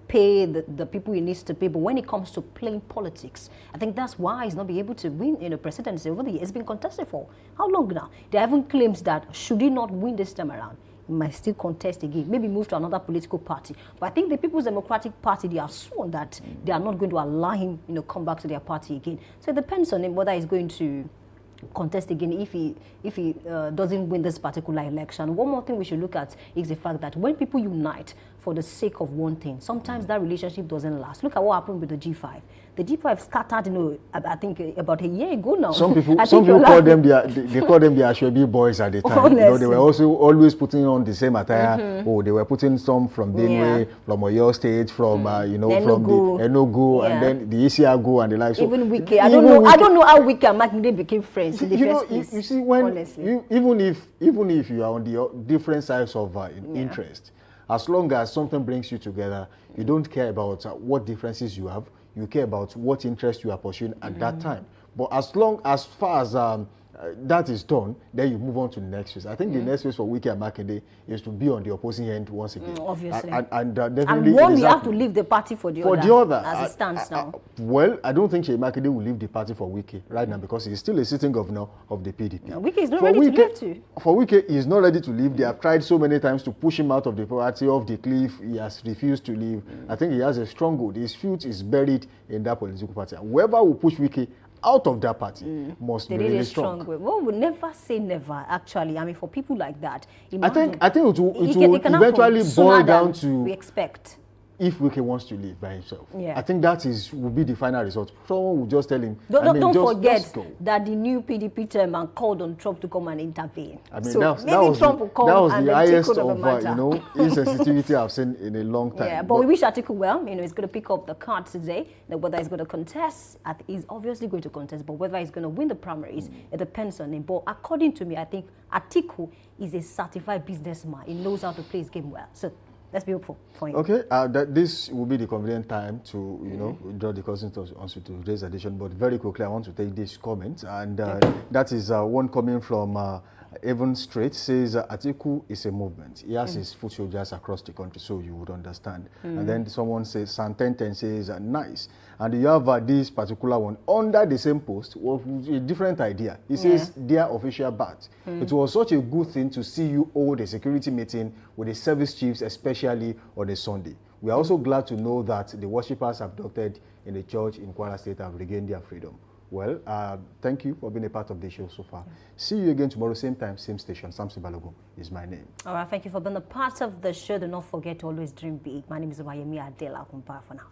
pay the people he needs to pay. But when it comes to playing politics, I think that's why he's not been able to win, presidency over the years. It's been contested for how long now? There are even claims that should he not win this time around, he might still contest again, maybe move to another political party. But I think the People's Democratic Party, they have sworn that they are not going to allow him, come back to their party again. So it depends on him whether he's going to contest again if he doesn't win this particular election. One more thing we should look at is the fact that when people unite for the sake of one thing. Sometimes that relationship doesn't last. Look at what happened with the G5. The G5 scattered, you know, I think about a year ago now. Some people call them they call them the Ashwebi boys at the time. Honestly. You know, they were also always putting on the same attire. Oh, they were putting some from Benue, from Oyo State, from you know, from the Enugu, and then the Isiago and the like. So even Wike, I don't know how Wike and Makinde became friends in the first place. You see, when honestly. even if you are on the different sides of interest, as long as something brings you together, you don't care about what differences you have. You care about what interest you are pursuing at that time. But as far as that is done, then you move on to the next phase. I think the next phase for Wike and Makinde is to be on the opposing end once again. Obviously. And definitely. And one will have to leave the party for the other. As it stands now. Well, I don't think Sheyi Makinde will leave the party for Wike right now because he's still a sitting governor of the PDP. No, Wike is not ready to leave too. For Wike, he's not ready to leave. They have tried so many times to push him out of the party, off the cliff. He has refused to leave. I think he has a stronghold. His future is buried in that political party. Whoever will push Wike out of that party must be really strong. Well, we never say never, actually. I mean, for people like that, I think it will eventually boil down to we expect. If Wike wants to leave by himself. Yeah. I think that will be the final result. Someone will just tell him. Don't forget that the new PDP chairman called on Trump to come and intervene. I mean, so that was the highest of insensitivity I've seen in a long time. Yeah, but we wish Atiku well. You know, he's going to pick up the cards today. Whether he's going to contest, he's obviously going to contest. But whether he's going to win the primaries, it depends on him. But according to me, I think Atiku is a certified businessman. He knows how to play his game well. So let's be hopeful for him. Okay, this will be the convenient time to, draw the curtains onto today's edition. But very quickly, I want to take this comment. And that is one coming from Evan Strait. Says, Atiku is a movement. He has his foot soldiers across the country, so you would understand. And then someone says, Santenten says, nice. And you have this particular one under the same post with a different idea. He says, dear official bat, it was such a good thing to see you hold a security meeting with the service chiefs, especially on a Sunday. We are also glad to know that the worshippers abducted in the church in Kwara State have regained their freedom. Well, thank you for being a part of the show so far. See you again tomorrow, same time, same station. Samson Balogun is my name. All right, thank you for being a part of the show. Do not forget to always dream big. My name is Wayemi Adela. For now.